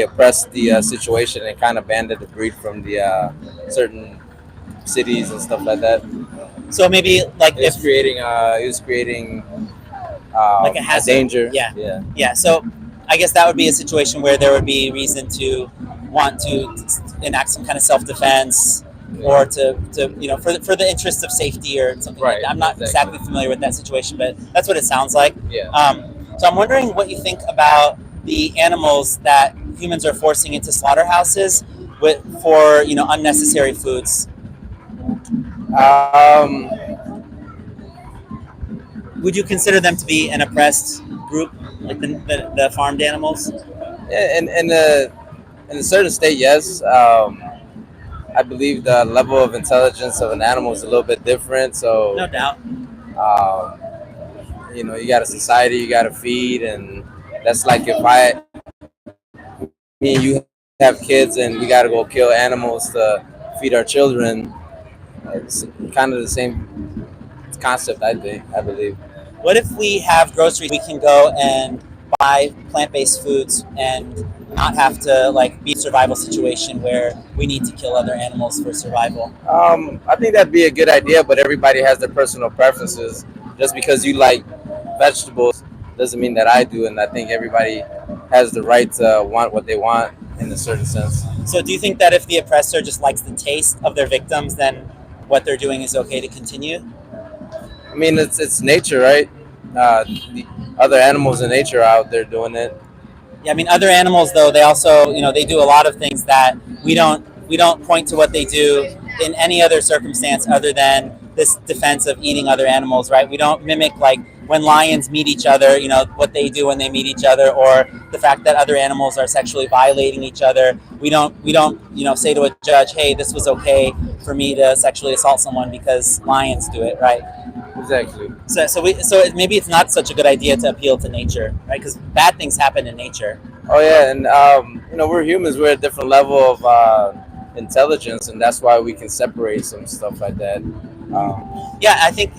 oppressed the situation and kind of banned the breed from the certain cities and stuff like that. So maybe like It was creating like a hazard. danger. Yeah. Yeah. So I guess that would be a situation where there would be reason to want to enact some kind of self-defense, or to for the interest of safety or something like Right, that. I'm not exactly. exactly familiar with that situation, but that's what it sounds like. Yeah. So I'm wondering what you think about the animals that humans are forcing into slaughterhouses for unnecessary foods. Would you consider them to be an oppressed group, like the farmed animals? In a certain state, yes. I believe the level of intelligence of an animal is a little bit different. So, No doubt. you got a society you got to feed, and that's like if me and you have kids and we got to go kill animals to feed our children. It's kind of the same concept, I believe. What if we have groceries? We can go and buy plant-based foods and not have to be in a survival situation where we need to kill other animals for survival. I think that'd be a good idea, but everybody has their personal preferences. Just because you like vegetables doesn't mean that I do, and I think everybody has the right to want what they want in a certain sense. So do you think that if the oppressor just likes the taste of their victims, then what they're doing is okay to continue? I mean, it's nature, right? The other animals in nature are out there doing it. Yeah, I mean, other animals though, they also, they do a lot of things that we don't point to what they do in any other circumstance other than this defense of eating other animals, right? We don't mimic when lions meet each other, what they do when they meet each other, or the fact that other animals are sexually violating each other. We don't say to a judge, hey, this was okay for me to sexually assault someone because lions do it, right? Exactly. So maybe it's not such a good idea to appeal to nature, right? Because bad things happen in nature. Oh yeah, and we're humans. We're at a different level of intelligence, and that's why we can separate some stuff like that. Yeah, I think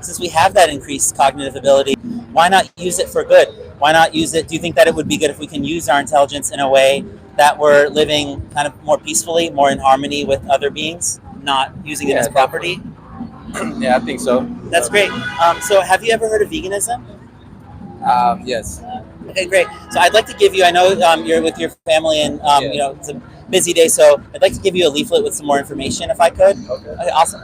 since we have that increased cognitive ability, why not use it for good? Why not use it? Do you think that it would be good if we can use our intelligence in a way that we're living kind of more peacefully, more in harmony with other beings, not using it as property? Yeah, I think so. That's great. So have you ever heard of veganism? Yes. Okay, great. So I'd like to give you, I know you're with your family and it's a busy day, so I'd like to give you a leaflet with some more information if I could. Okay, awesome.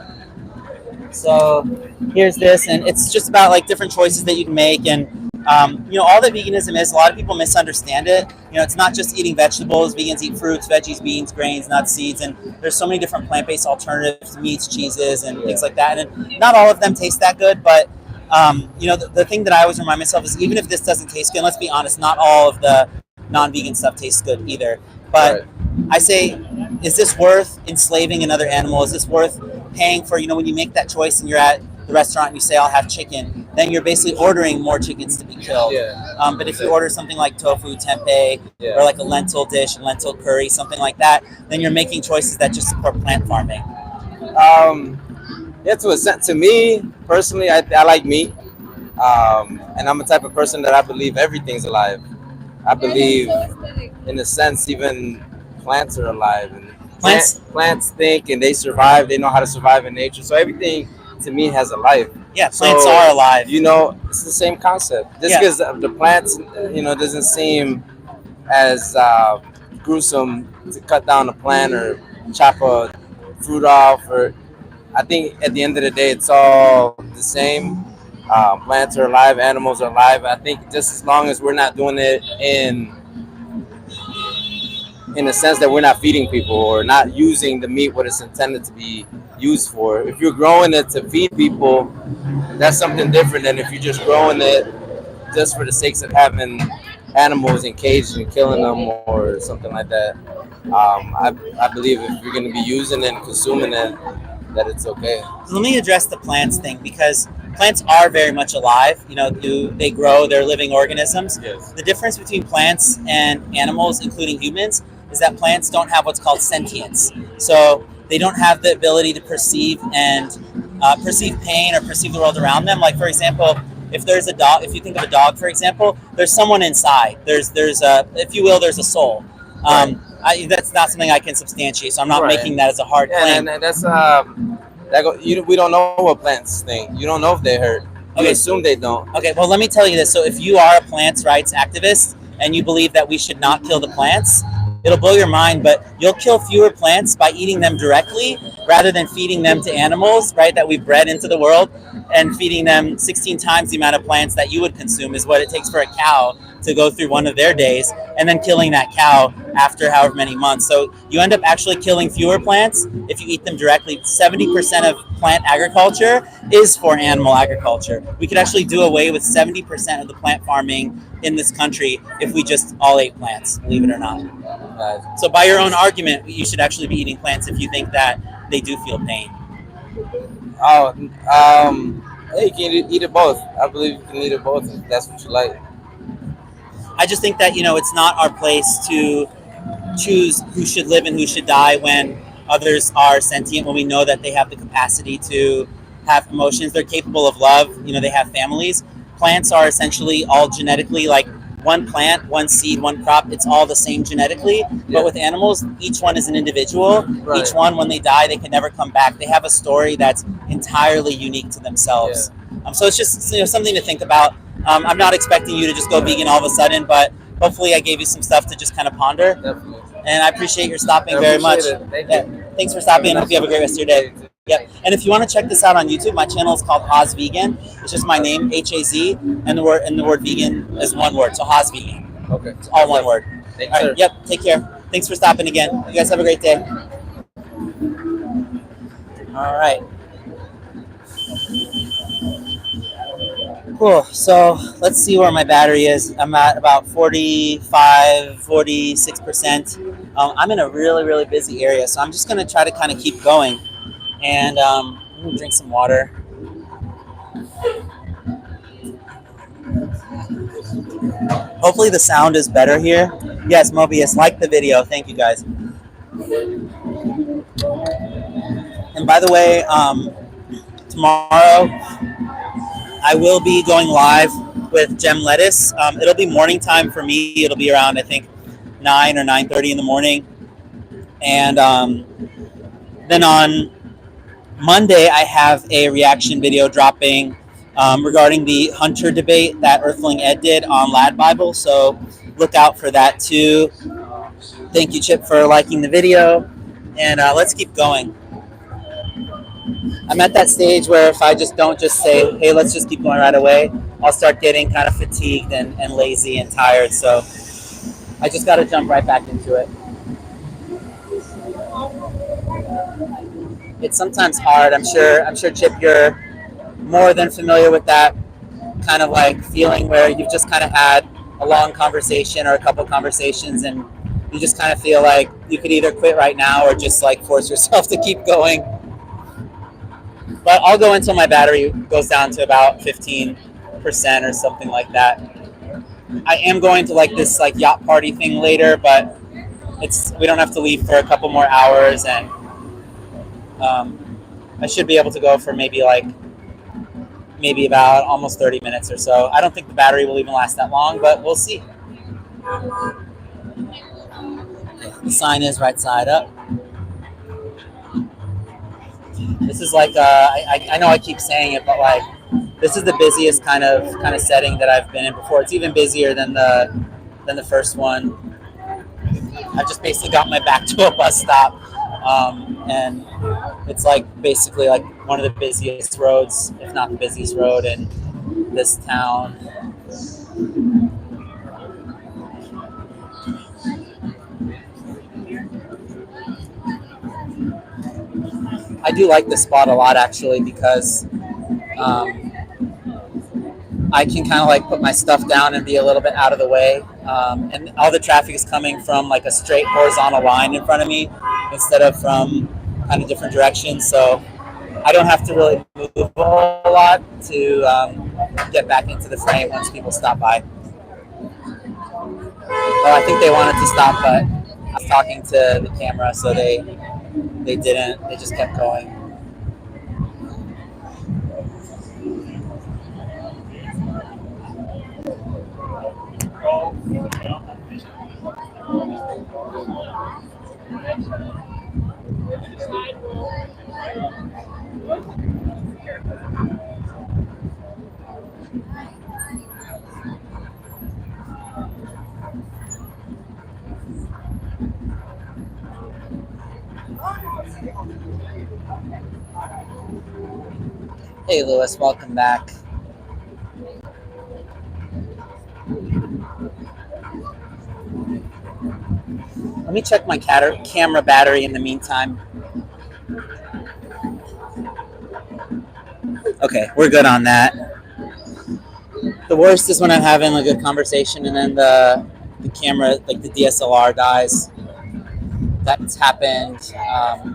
So here's this, and it's just about like different choices that you can make, and all that veganism is. A lot of people misunderstand it. It's not just eating vegetables. Vegans eat fruits, veggies, beans, grains, nuts, seeds, and there's so many different plant-based alternatives, meats, cheeses, and things like that. And not all of them taste that good, but the thing that I always remind myself is even if this doesn't taste good, and let's be honest, not all of the non-vegan stuff tastes good either. But right. I say, is this worth enslaving another animal? Is this worth paying for, when you make that choice and you're at the restaurant and you say, I'll have chicken, then you're basically ordering more chickens to be killed. Yeah. But if you order something like tofu, tempeh, or like a lentil dish, lentil curry, something like that, then you're making choices that just support plant farming. Yeah, to me personally, I like meat, and I'm the type of person that I believe everything's alive. I believe, in a sense, even plants are alive, and plants think and they survive. They know how to survive in nature. So everything to me has a life. Yeah, plants are alive. It's the same concept. Just because the plants, doesn't seem as gruesome to cut down a plant or chop a fruit off, or I think at the end of the day, it's all the same. Plants are alive, animals are alive. I think just as long as we're not doing it in a sense that we're not feeding people or not using the meat what it's intended to be used for. If you're growing it to feed people, that's something different than if you're just growing it just for the sakes of having animals in cages and killing them or something like that. I believe if you're going to be using it and consuming it, that it's okay. Let me address the plants thing, because plants are very much alive. They grow, they're living organisms. Yes. The difference between plants and animals, including humans, is that plants don't have what's called sentience. So they don't have the ability to perceive and perceive pain or perceive the world around them. Like, for example, if there's a dog, if you think of a dog, for example, there's someone inside. There's a, if you will, there's a soul. That's not something I can substantiate, so I'm not making that as a hard claim. And that's we don't know what plants think. You don't know if they hurt. You assume they don't. Okay, well, let me tell you this. So if you are a plants rights activist and you believe that we should not kill the plants, it'll blow your mind, but you'll kill fewer plants by eating them directly rather than feeding them to animals, right, that we've bred into the world, and feeding them 16 times the amount of plants that you would consume is what it takes for a cow to go through one of their days, and then killing that cow after however many months. So you end up actually killing fewer plants if you eat them directly. 70% of plant agriculture is for animal agriculture. We could actually do away with 70% of the plant farming in this country if we just all ate plants, believe it or not. So by your own argument, you should actually be eating plants if you think that they do feel pain. Hey, you can eat it both. I believe you can eat it both if that's what you like. I just think that, it's not our place to choose who should live and who should die when others are sentient, when we know that they have the capacity to have emotions. They're capable of love. They have families. Plants are essentially all genetically like one plant, one seed, one crop. It's all the same genetically. Yeah. But with animals, each one is an individual. Right. Each one, when they die, they can never come back. They have a story that's entirely unique to themselves. Yeah. So it's just something to think about. I'm not expecting you to just go vegan all of a sudden, but hopefully I gave you some stuff to just kind of ponder. Definitely. And I appreciate your stopping very much. Thank you. Thanks for stopping, and hope you have a great rest of your day. Yep. And if you want to check this out on YouTube, my channel is called Haz Vegan. It's just my name, H-A-Z, and the word vegan is one word. So Haz Vegan. Okay. It's all one word. Thanks, all right. Yep. Take care. Thanks for stopping again. You guys have a great day. All right. Cool. So let's see where my battery is. I'm at about 45, 46%. I'm in a really, really busy area, so I'm just going to try to kind of keep going. And I'm going to drink some water. Hopefully the sound is better here. Yes, Mobius, like the video. Thank you, guys. And by the way, tomorrow I will be going live with Gem Lettuce. It'll be morning time for me. It'll be around, I think, 9 or 9:30 in the morning. And then on Monday, I have a reaction video dropping regarding the Hunter debate that Earthling Ed did on Lad Bible. So look out for that too. Thank you, Chip, for liking the video. And let's keep going. I'm at that stage where if I just don't just say, hey, let's just keep going right away, I'll start getting kind of fatigued and lazy and tired. So I just got to jump right back into it. It's sometimes hard. I'm sure, Chip, you're more than familiar with that kind of like feeling where you've just kind of had a long conversation or a couple conversations and you just kind of feel like you could either quit right now or just like force yourself to keep going. But I'll go until my battery goes down to about 15% or something like that. I am going to like this like yacht party thing later, but we don't have to leave for a couple more hours, and I should be able to go for maybe about almost 30 minutes or so. I don't think the battery will even last that long, but we'll see. Okay, the sign is right side up. This is like I know I keep saying it, but like this is the busiest kind of setting that I've been in before. It's even busier than the first one. I've just basically got my back to a bus stop, and it's like basically like one of the busiest roads, if not the busiest road in this town. I do like this spot a lot actually because I can kind of like put my stuff down and be a little bit out of the way, and all the traffic is coming from like a straight horizontal line in front of me instead of from kind of different directions, so I don't have to really move a whole lot to get back into the frame once people stop by. Well, I think they wanted to stop, but I was talking to the camera, so they didn't. They just kept going. Hey, Lewis, welcome back. Let me check my camera battery in the meantime. Okay, we're good on that. The worst is when I'm having a good conversation and then the camera, like the DSLR dies. That's happened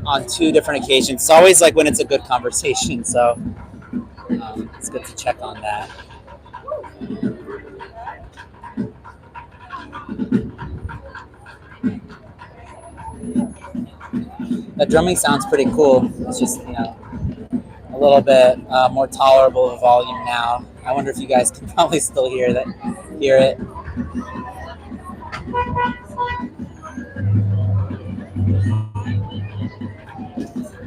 on 2 different occasions. It's always like when it's a good conversation, so it's good to check on that. The drumming sounds pretty cool. It's just, a little bit more tolerable of volume now. I wonder if you guys can probably still hear it.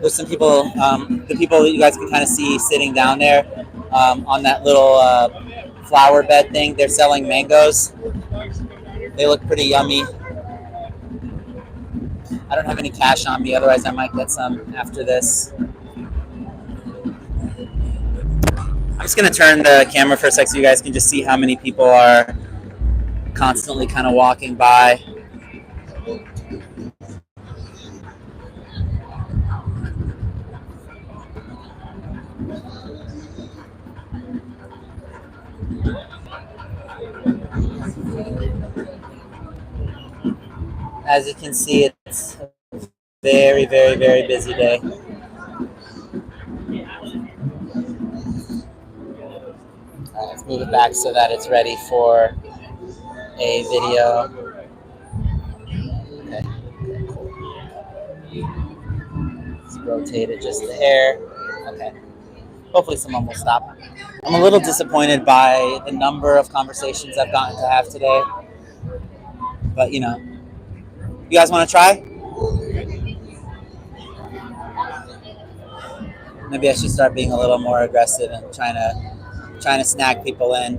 There's some people, the people that you guys can kind of see sitting down there on that little flower bed thing. They're selling mangoes. They look pretty yummy. I don't have any cash on me, otherwise I might get some after this. I'm just going to turn the camera for a sec so you guys can just see how many people are constantly kind of walking by. As you can see, it's a very, very, very busy day. Let's move it back so that it's ready for a video. Okay. Let's rotate it just a hair. Okay. Hopefully someone will stop. I'm a little disappointed by the number of conversations I've gotten to have today. But you know, you guys want to try? Maybe I should start being a little more aggressive and trying to snag people in.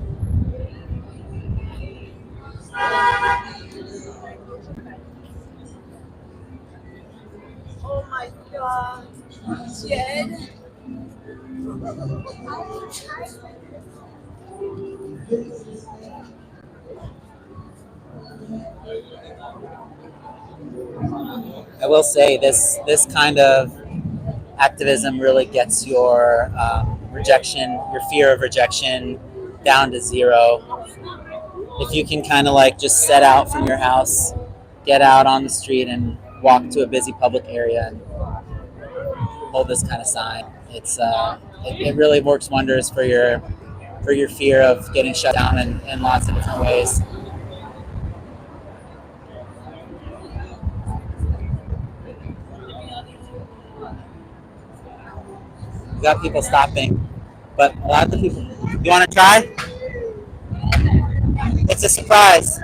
Oh my god. Jed. I will say this kind of activism really gets your rejection, your fear of rejection down to zero. If you can kind of like just set out from your house, get out on the street and walk to a busy public area and hold this kind of sign, it really works wonders for your fear of getting shut down in lots of different ways. We got people stopping, but a lot of the people. You want to try? It's a surprise.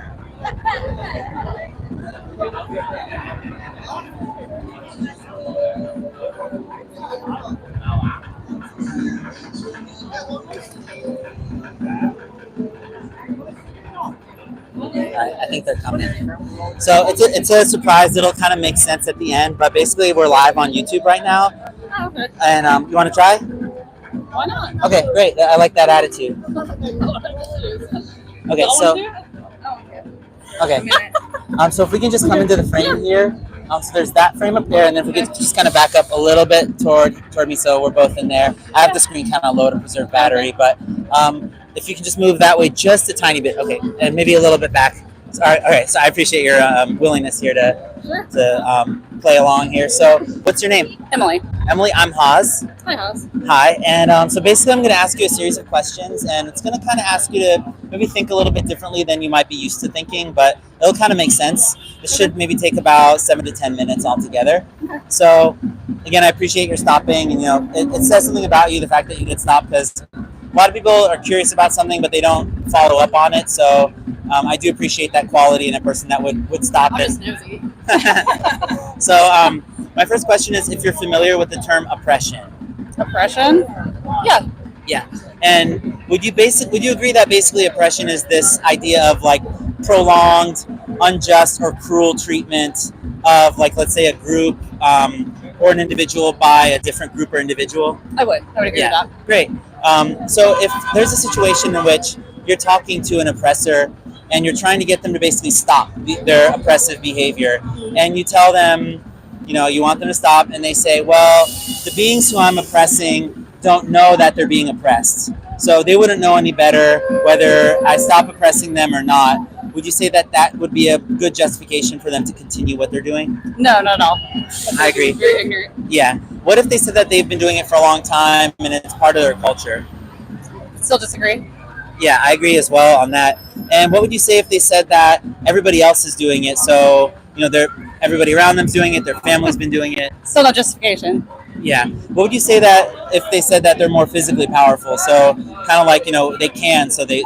Alright, I think they're coming. So it's a surprise. It'll kind of make sense at the end, but basically we're live on YouTube right now. Oh, okay. And you want to try? Why not? Okay, great. I like that attitude. Okay, so okay. So if we can just come into the frame here. So there's that frame up there, and then if we could just kind of back up a little bit toward me, so we're both in there. I have the screen kind of low to preserve battery, but if you can just move that way just a tiny bit, okay, and maybe a little bit back. All right. So I appreciate your willingness here to play along here. So what's your name? Emily. Emily, I'm Haas. Hi, Haas. Hi, and so basically I'm going to ask you a series of questions, and it's going to kind of ask you to maybe think a little bit differently than you might be used to thinking, but it'll kind of make sense. This should maybe take about 7 to 10 minutes altogether. So again, I appreciate your stopping, and you know, it says something about you, the fact that you did stop, because a lot of people are curious about something, but they don't follow up on it. So I do appreciate that quality in a person that would stop I'm it. just nosy. So my first question is if you're familiar with the term oppression. Oppression? Yeah. Yeah. And would you agree that basically oppression is this idea of like prolonged, unjust, or cruel treatment of, like, let's say a group or an individual by a different group or individual? I would agree with that. Great. So if there's a situation in which you're talking to an oppressor and you're trying to get them to basically stop their oppressive behavior, and you tell them, you know, you want them to stop, and they say, well, the beings who I'm oppressing don't know that they're being oppressed, so they wouldn't know any better whether I stop oppressing them or not. Would you say that that would be a good justification for them to continue what they're doing? No, not at all. I agree. Very ignorant. Yeah. What if they said that they've been doing it for a long time and it's part of their culture? Still disagree. Yeah, I agree as well on that. And what would you say if they said that everybody else is doing it? So, you know, everybody around them's doing it, their family's been doing it. Still no justification. Yeah. What would you say that if they said that they're more physically powerful? So kind of like, you know, they can, so they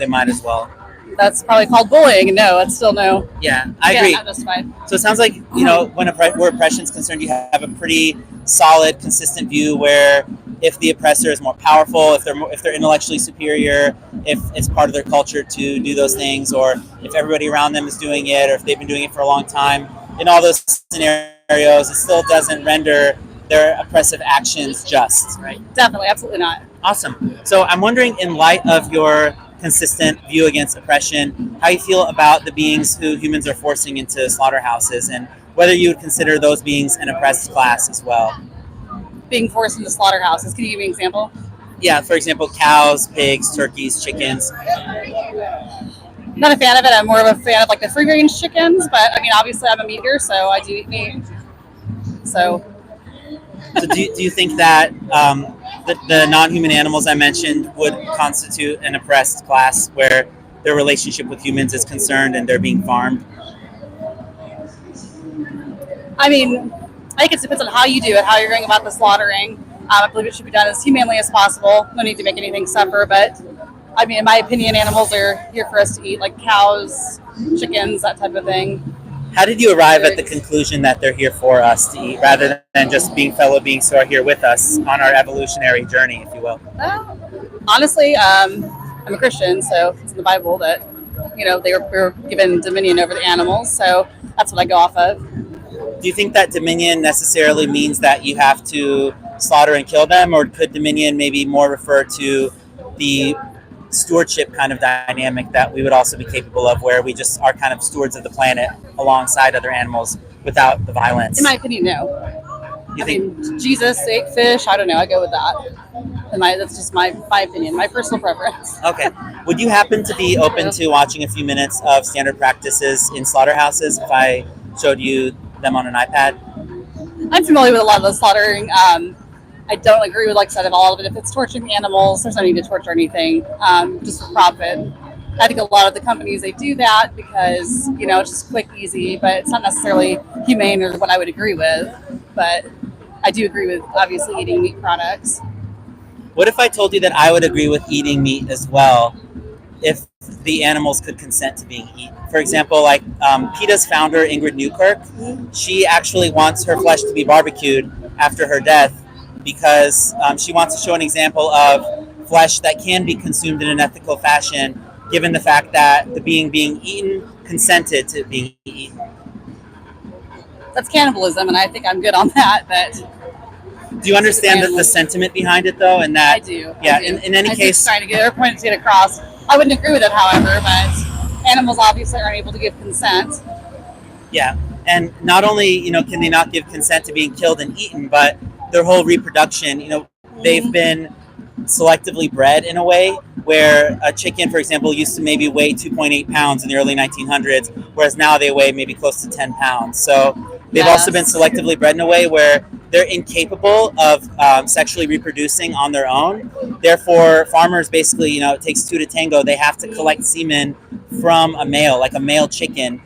might as well. That's probably called bullying. No, that's still no. Yeah, I agree. Not justified. So it sounds like, you know, where oppression is concerned, you have a pretty solid, consistent view where if the oppressor is more powerful, if they're intellectually superior, if it's part of their culture to do those things, or if everybody around them is doing it, or if they've been doing it for a long time, in all those scenarios, it still doesn't render their oppressive actions just, right? Definitely, absolutely not. Awesome. So I'm wondering, in light of your consistent view against oppression, how you feel about the beings who humans are forcing into slaughterhouses, and whether you would consider those beings an oppressed class as well. Being forced into slaughterhouses. Can you give me an example? Yeah, for example, cows, pigs, turkeys, chickens. not a fan of it. I'm more of a fan of like the free range chickens, but I mean, obviously I'm a meat eater, so I do eat meat. So So do you think that the non-human animals I mentioned would constitute an oppressed class where their relationship with humans is concerned and they're being farmed? I mean, I think it depends on how you do it, how you're going about the slaughtering. I believe it should be done as humanely as possible. No need to make anything suffer, but I mean, in my opinion, animals are here for us to eat, like cows, chickens, that type of thing. How did you arrive at the conclusion that they're here for us to eat rather than just being fellow beings who are here with us on our evolutionary journey, if you will? Honestly, I'm a Christian, so it's in the Bible that, you know, they were given dominion over the animals, so that's what I go off of. Do you think that dominion necessarily means that you have to slaughter and kill them, or could dominion maybe more refer to the stewardship kind of dynamic that we would also be capable of, where we just are kind of stewards of the planet alongside other animals without the violence? In my opinion, no. I mean, Jesus ate fish. I don't know. I go with that. That's just my opinion, my personal preference. Okay. Would you happen to be open to watching a few minutes of standard practices in slaughterhouses if I showed you them on an iPad? I'm familiar with a lot of the slaughtering. I don't agree with, like I said, all of it. If it's torturing animals, there's no need to torture anything, just for profit. I think a lot of the companies, they do that because, you know, it's just quick, easy, but it's not necessarily humane or what I would agree with. But I do agree with, obviously, eating meat products. What if I told you that I would agree with eating meat as well if the animals could consent to being eaten? For example, like PETA's founder, Ingrid Newkirk, she actually wants her flesh to be barbecued after her death because she wants to show an example of flesh that can be consumed in an ethical fashion, given the fact that the being eaten consented to being eaten. That's cannibalism, and I think I'm good on that. But do you understand the sentiment behind it, though? And that I do. Yeah. I do. In any case, trying to get their point to get across. I wouldn't agree with it, however, but animals obviously aren't able to give consent. Yeah, and not only, you know, can they not give consent to being killed and eaten, but their whole reproduction, you know, they've been selectively bred in a way where a chicken, for example, used to maybe weigh 2.8 pounds in the early 1900s, whereas now they weigh maybe close to 10 pounds. So they've also been selectively bred in a way where they're incapable of sexually reproducing on their own. Therefore, farmers basically, you know, it takes two to tango. They have to collect semen from a male, like a male chicken.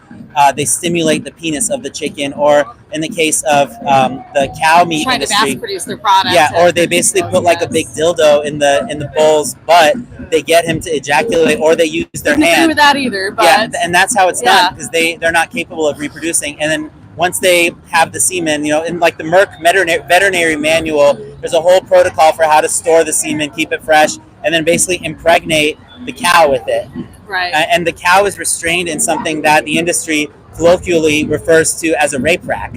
They stimulate the penis of the chicken, or in the case of the cow meat trying industry, to mass produce their product. Yeah, or they basically put like a big dildo in the bull's butt. They get him to ejaculate, or they use their hand. Agree with that either, but yeah, and that's how it's done because they're not capable of reproducing. And then once they have the semen, you know, in like the Merck veterinary manual, there's a whole protocol for how to store the semen, keep it fresh, and then basically impregnate the cow with it. Right. And the cow is restrained in something that the industry colloquially refers to as a rape rack.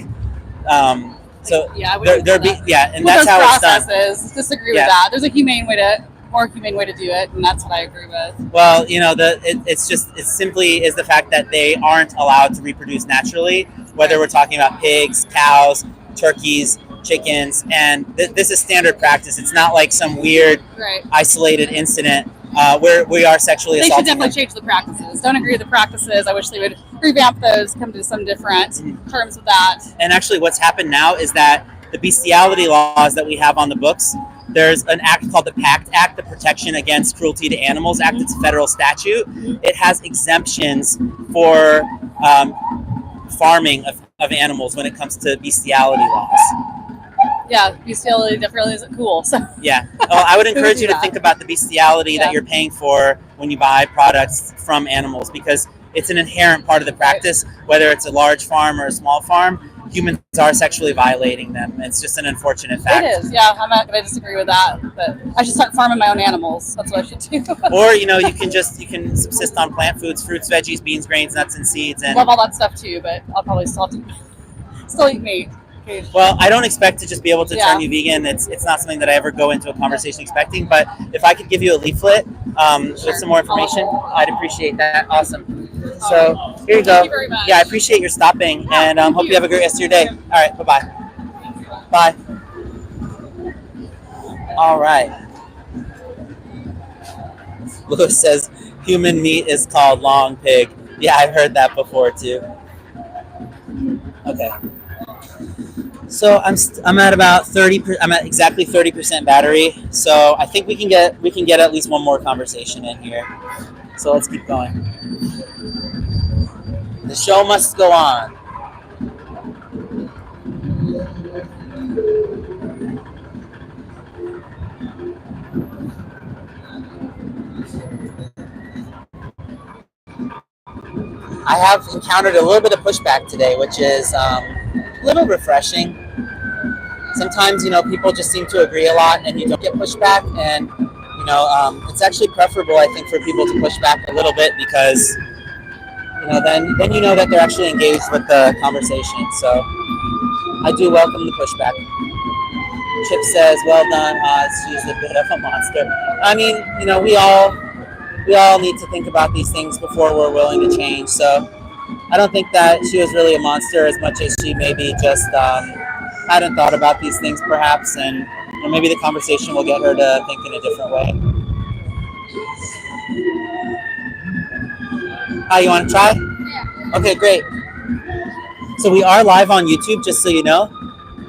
So yeah, and that's how it's done. Disagree with that. There's a more humane way to do it, and that's what I agree with. Well, you know, it simply is the fact that they aren't allowed to reproduce naturally, whether we're talking about pigs, cows, turkeys, chickens, and this is standard practice. It's not like some weird, isolated incident where we are sexually assaulting. They should definitely change the practices. Don't agree with the practices. I wish they would revamp those, come to some different terms with that. And actually what's happened now is that the bestiality laws that we have on the books, there's an act called the PACT Act, the Protection Against Cruelty to Animals Act. It's a federal statute. It has exemptions for farming of animals when it comes to bestiality laws. Yeah, bestiality definitely isn't cool. So. Yeah. Well, I would encourage you to think about the bestiality that you're paying for when you buy products from animals, because it's an inherent part of the practice, whether it's a large farm or a small farm. Humans are sexually violating them. It's just an unfortunate fact. It is, yeah. I'm not going to disagree with that, but I should start farming my own animals. That's what I should do. Or, you know, you can subsist on plant foods, fruits, veggies, beans, grains, nuts, and seeds. And I love all that stuff too, but I'll probably still eat meat. Well, I don't expect to just be able to turn you vegan. It's not something that I ever go into a conversation expecting. But if I could give you a leaflet with some more information, I'd appreciate that. Awesome. So here you go. Thank you very much. Yeah, I appreciate your stopping, and hope you have a great rest of your day. All right, bye-bye. Bye. All right. Lewis says, Human meat is called long pig. Yeah, I've heard that before too. Okay. So I'm at about 30. I'm at exactly 30% battery. So I think we can get at least one more conversation in here. So let's keep going. The show must go on. I have encountered a little bit of pushback today, which is a little refreshing. Sometimes, people just seem to agree a lot and you don't get pushback. And, it's actually preferable, I think, for people to push back a little bit because, then you know that they're actually engaged with the conversation. So I do welcome the pushback. Chip says, well done, Oz. She's a bit of a monster. I mean, we all need to think about these things before we're willing to change. So I don't think that she was really a monster as much as she maybe just hadn't thought about these things perhaps, and maybe the conversation will get her to think in a different way. You want to try? Yeah. Okay, great. So we are live on YouTube, just so you know.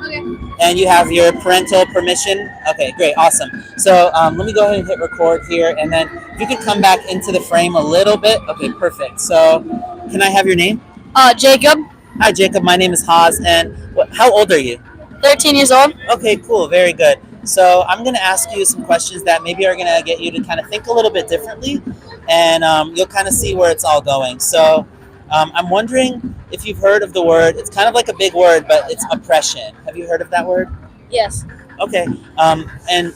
Okay. And you have your parental permission. Okay, great, awesome. So let me go ahead and hit record here, and then if you could come back into the frame a little bit. Okay, perfect. So can I have your name? Jacob. Hi, Jacob. My name is Haas, and how old are you? 13 years old. Okay, cool. Very good. So I'm going to ask you some questions that maybe are going to get you to kind of think a little bit differently, and you'll kind of see where it's all going. So I'm wondering if you've heard of the word, it's kind of like a big word, but it's oppression. Have you heard of that word? Yes. Okay. And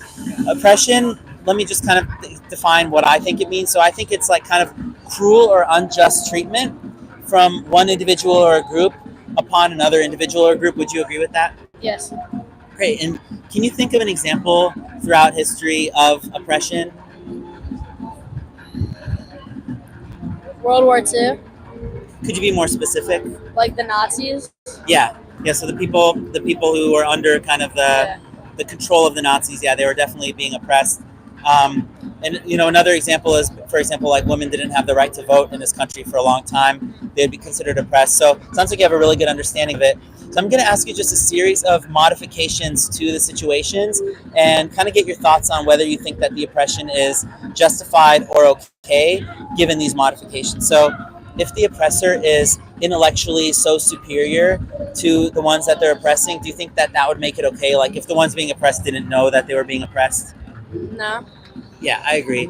oppression, let me just kind of define what I think it means. So I think it's like kind of cruel or unjust treatment from one individual or a group upon another individual or group. Would you agree with that? Yes. Great. And can you think of an example throughout history of oppression? World War II. Could you be more specific? Like the Nazis. Yeah. So the people who were under kind of the control of the Nazis, they were definitely being oppressed. And another example is, for example, like women didn't have the right to vote in this country for a long time. They'd be considered oppressed. So it sounds like you have a really good understanding of it. So I'm going to ask you just a series of modifications to the situations and kind of get your thoughts on whether you think that the oppression is justified or okay given these modifications. So if the oppressor is intellectually so superior to the ones that they're oppressing, do you think that would make it okay? Like if the ones being oppressed didn't know that they were being oppressed? No. Yeah, I agree.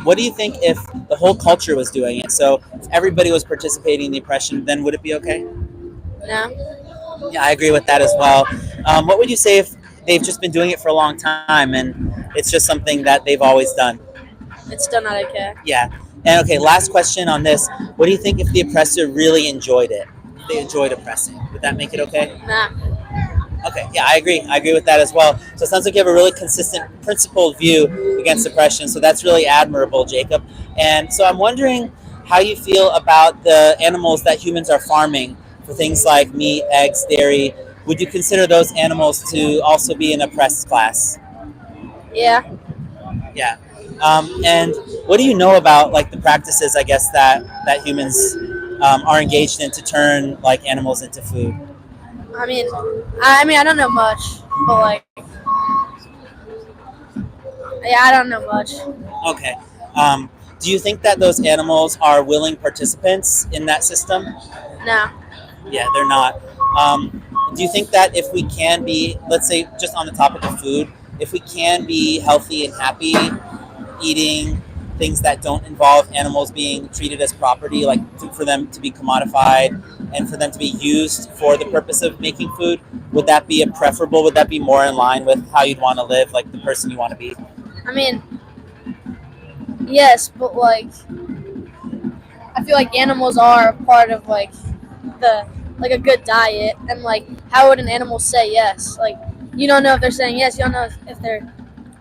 What do you think if the whole culture was doing it? So if everybody was participating in the oppression, then would it be okay? No. Yeah, I agree with that as well. What would you say if they've just been doing it for a long time and it's just something that they've always done? It's still not okay. Yeah. And okay, last question on this. What do you think if the oppressor really enjoyed it? If they enjoyed oppressing, would that make it okay? Nah. Okay, yeah, I agree. I agree with that as well. So it sounds like you have a really consistent, principled view against oppression. So that's really admirable, Jacob. And so I'm wondering how you feel about the animals that humans are farming for things like meat, eggs, dairy. Would you consider those animals to also be an oppressed class? Yeah. Yeah. And what do you know about like the practices, I guess, that humans are engaged in to turn like animals into food? I mean, I don't know much, but like, yeah, I don't know much. Okay. Do you think that those animals are willing participants in that system? No. Yeah, they're not. Do you think that if we can be, let's say, just on the topic of food, if we can be healthy and happy eating things that don't involve animals being treated as property, like for them to be commodified and for them to be used for the purpose of making food, would that be preferable? Would that be more in line with how you'd want to live, like the person you want to be? I mean, yes, but like, I feel like animals are a part of like a good diet, and like, how would an animal say yes? Like, you don't know if they're saying yes. You don't know if they're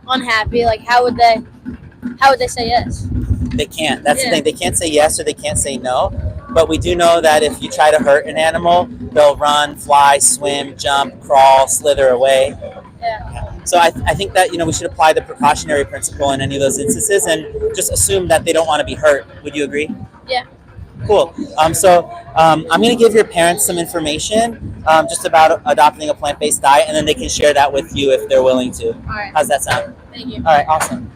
unhappy. Like, how would they say yes? They can't. That's the thing. They can't say yes or they can't say no. But we do know that if you try to hurt an animal, they'll run, fly, swim, jump, crawl, slither away. Yeah. So I think that we should apply the precautionary principle in any of those instances and just assume that they don't want to be hurt. Would you agree? Yeah. Cool. I'm going to give your parents some information just about adopting a plant-based diet, and then they can share that with you if they're willing to. All right. How's that sound? Thank you. All right, awesome.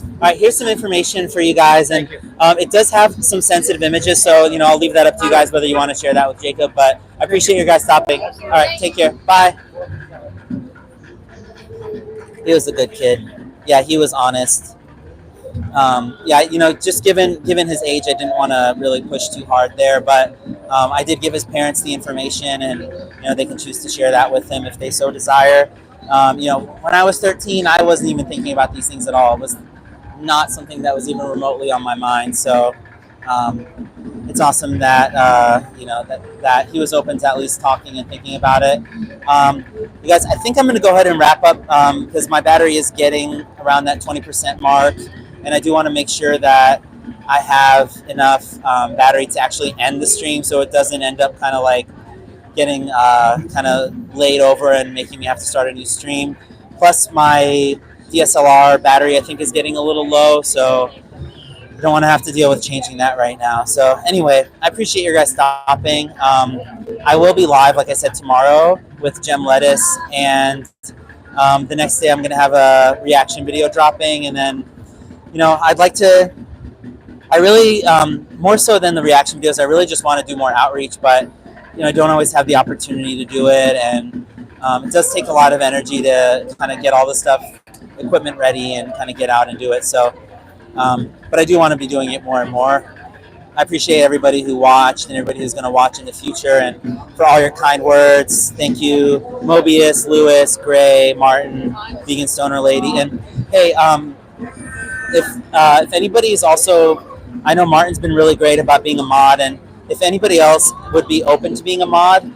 All right, here's some information for you guys, and it does have some sensitive images, so I'll leave that up to you guys whether you want to share that with Jacob. But I appreciate you guys stopping. All right, take care. Bye. He was a good kid. Yeah, he was honest. Just given his age, I didn't want to really push too hard there, but I did give his parents the information, and they can choose to share that with him if they so desire. When I was 13, I wasn't even thinking about these things at all. It was not something that was even remotely on my mind. So it's awesome that that he was open to at least talking and thinking about it. You guys, I think I'm going to go ahead and wrap up because my battery is getting around that 20% mark, and I do want to make sure that I have enough battery to actually end the stream, so it doesn't end up kind of like getting kind of laid over and making me have to start a new stream. Plus, my DSLR battery, I think, is getting a little low, so I don't want to have to deal with changing that right now. So anyway, I appreciate you guys stopping. I will be live, like I said, tomorrow with Gem Lettuce, and the next day I'm going to have a reaction video dropping, and then, I really, more so than the reaction videos, I really just want to do more outreach, but, I don't always have the opportunity to do it, and it does take a lot of energy to kind of get all the stuff, equipment ready, and kind of get out and do it. So, but I do want to be doing it more and more. I appreciate everybody who watched and everybody who's going to watch in the future, and for all your kind words. Thank you, Mobius, Lewis, Gray, Martin, Vegan Stoner Lady, and hey, if anybody is also, I know Martin's been really great about being a mod, and if anybody else would be open to being a mod,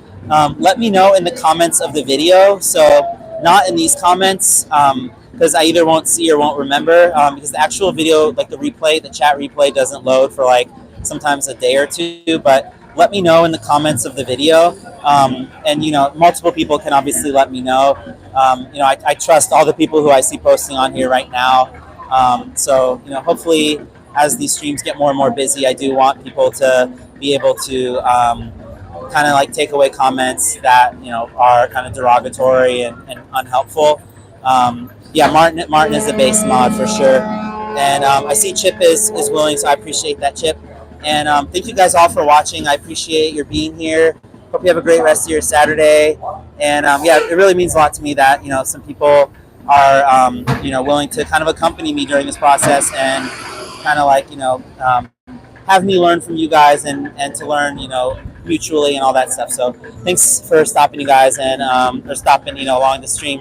let me know in the comments of the video. So not in these comments, because I either won't see or won't remember, because the actual video, like the replay, the chat replay doesn't load for like sometimes a day or two, but let me know in the comments of the video. And multiple people can obviously let me know. I trust all the people who I see posting on here right now. So hopefully as these streams get more and more busy, I do want people to be able to kind of like take away comments that are kind of derogatory and unhelpful. Martin is the base mod for sure, and I see Chip is willing, so I appreciate that, Chip. And thank you guys all for watching. I appreciate your being here. Hope you have a great rest of your Saturday. And it really means a lot to me that some people are willing to kind of accompany me during this process and kind of like have me learn from you guys and to learn mutually and all that stuff. So thanks for stopping, you guys, and or stopping along the stream.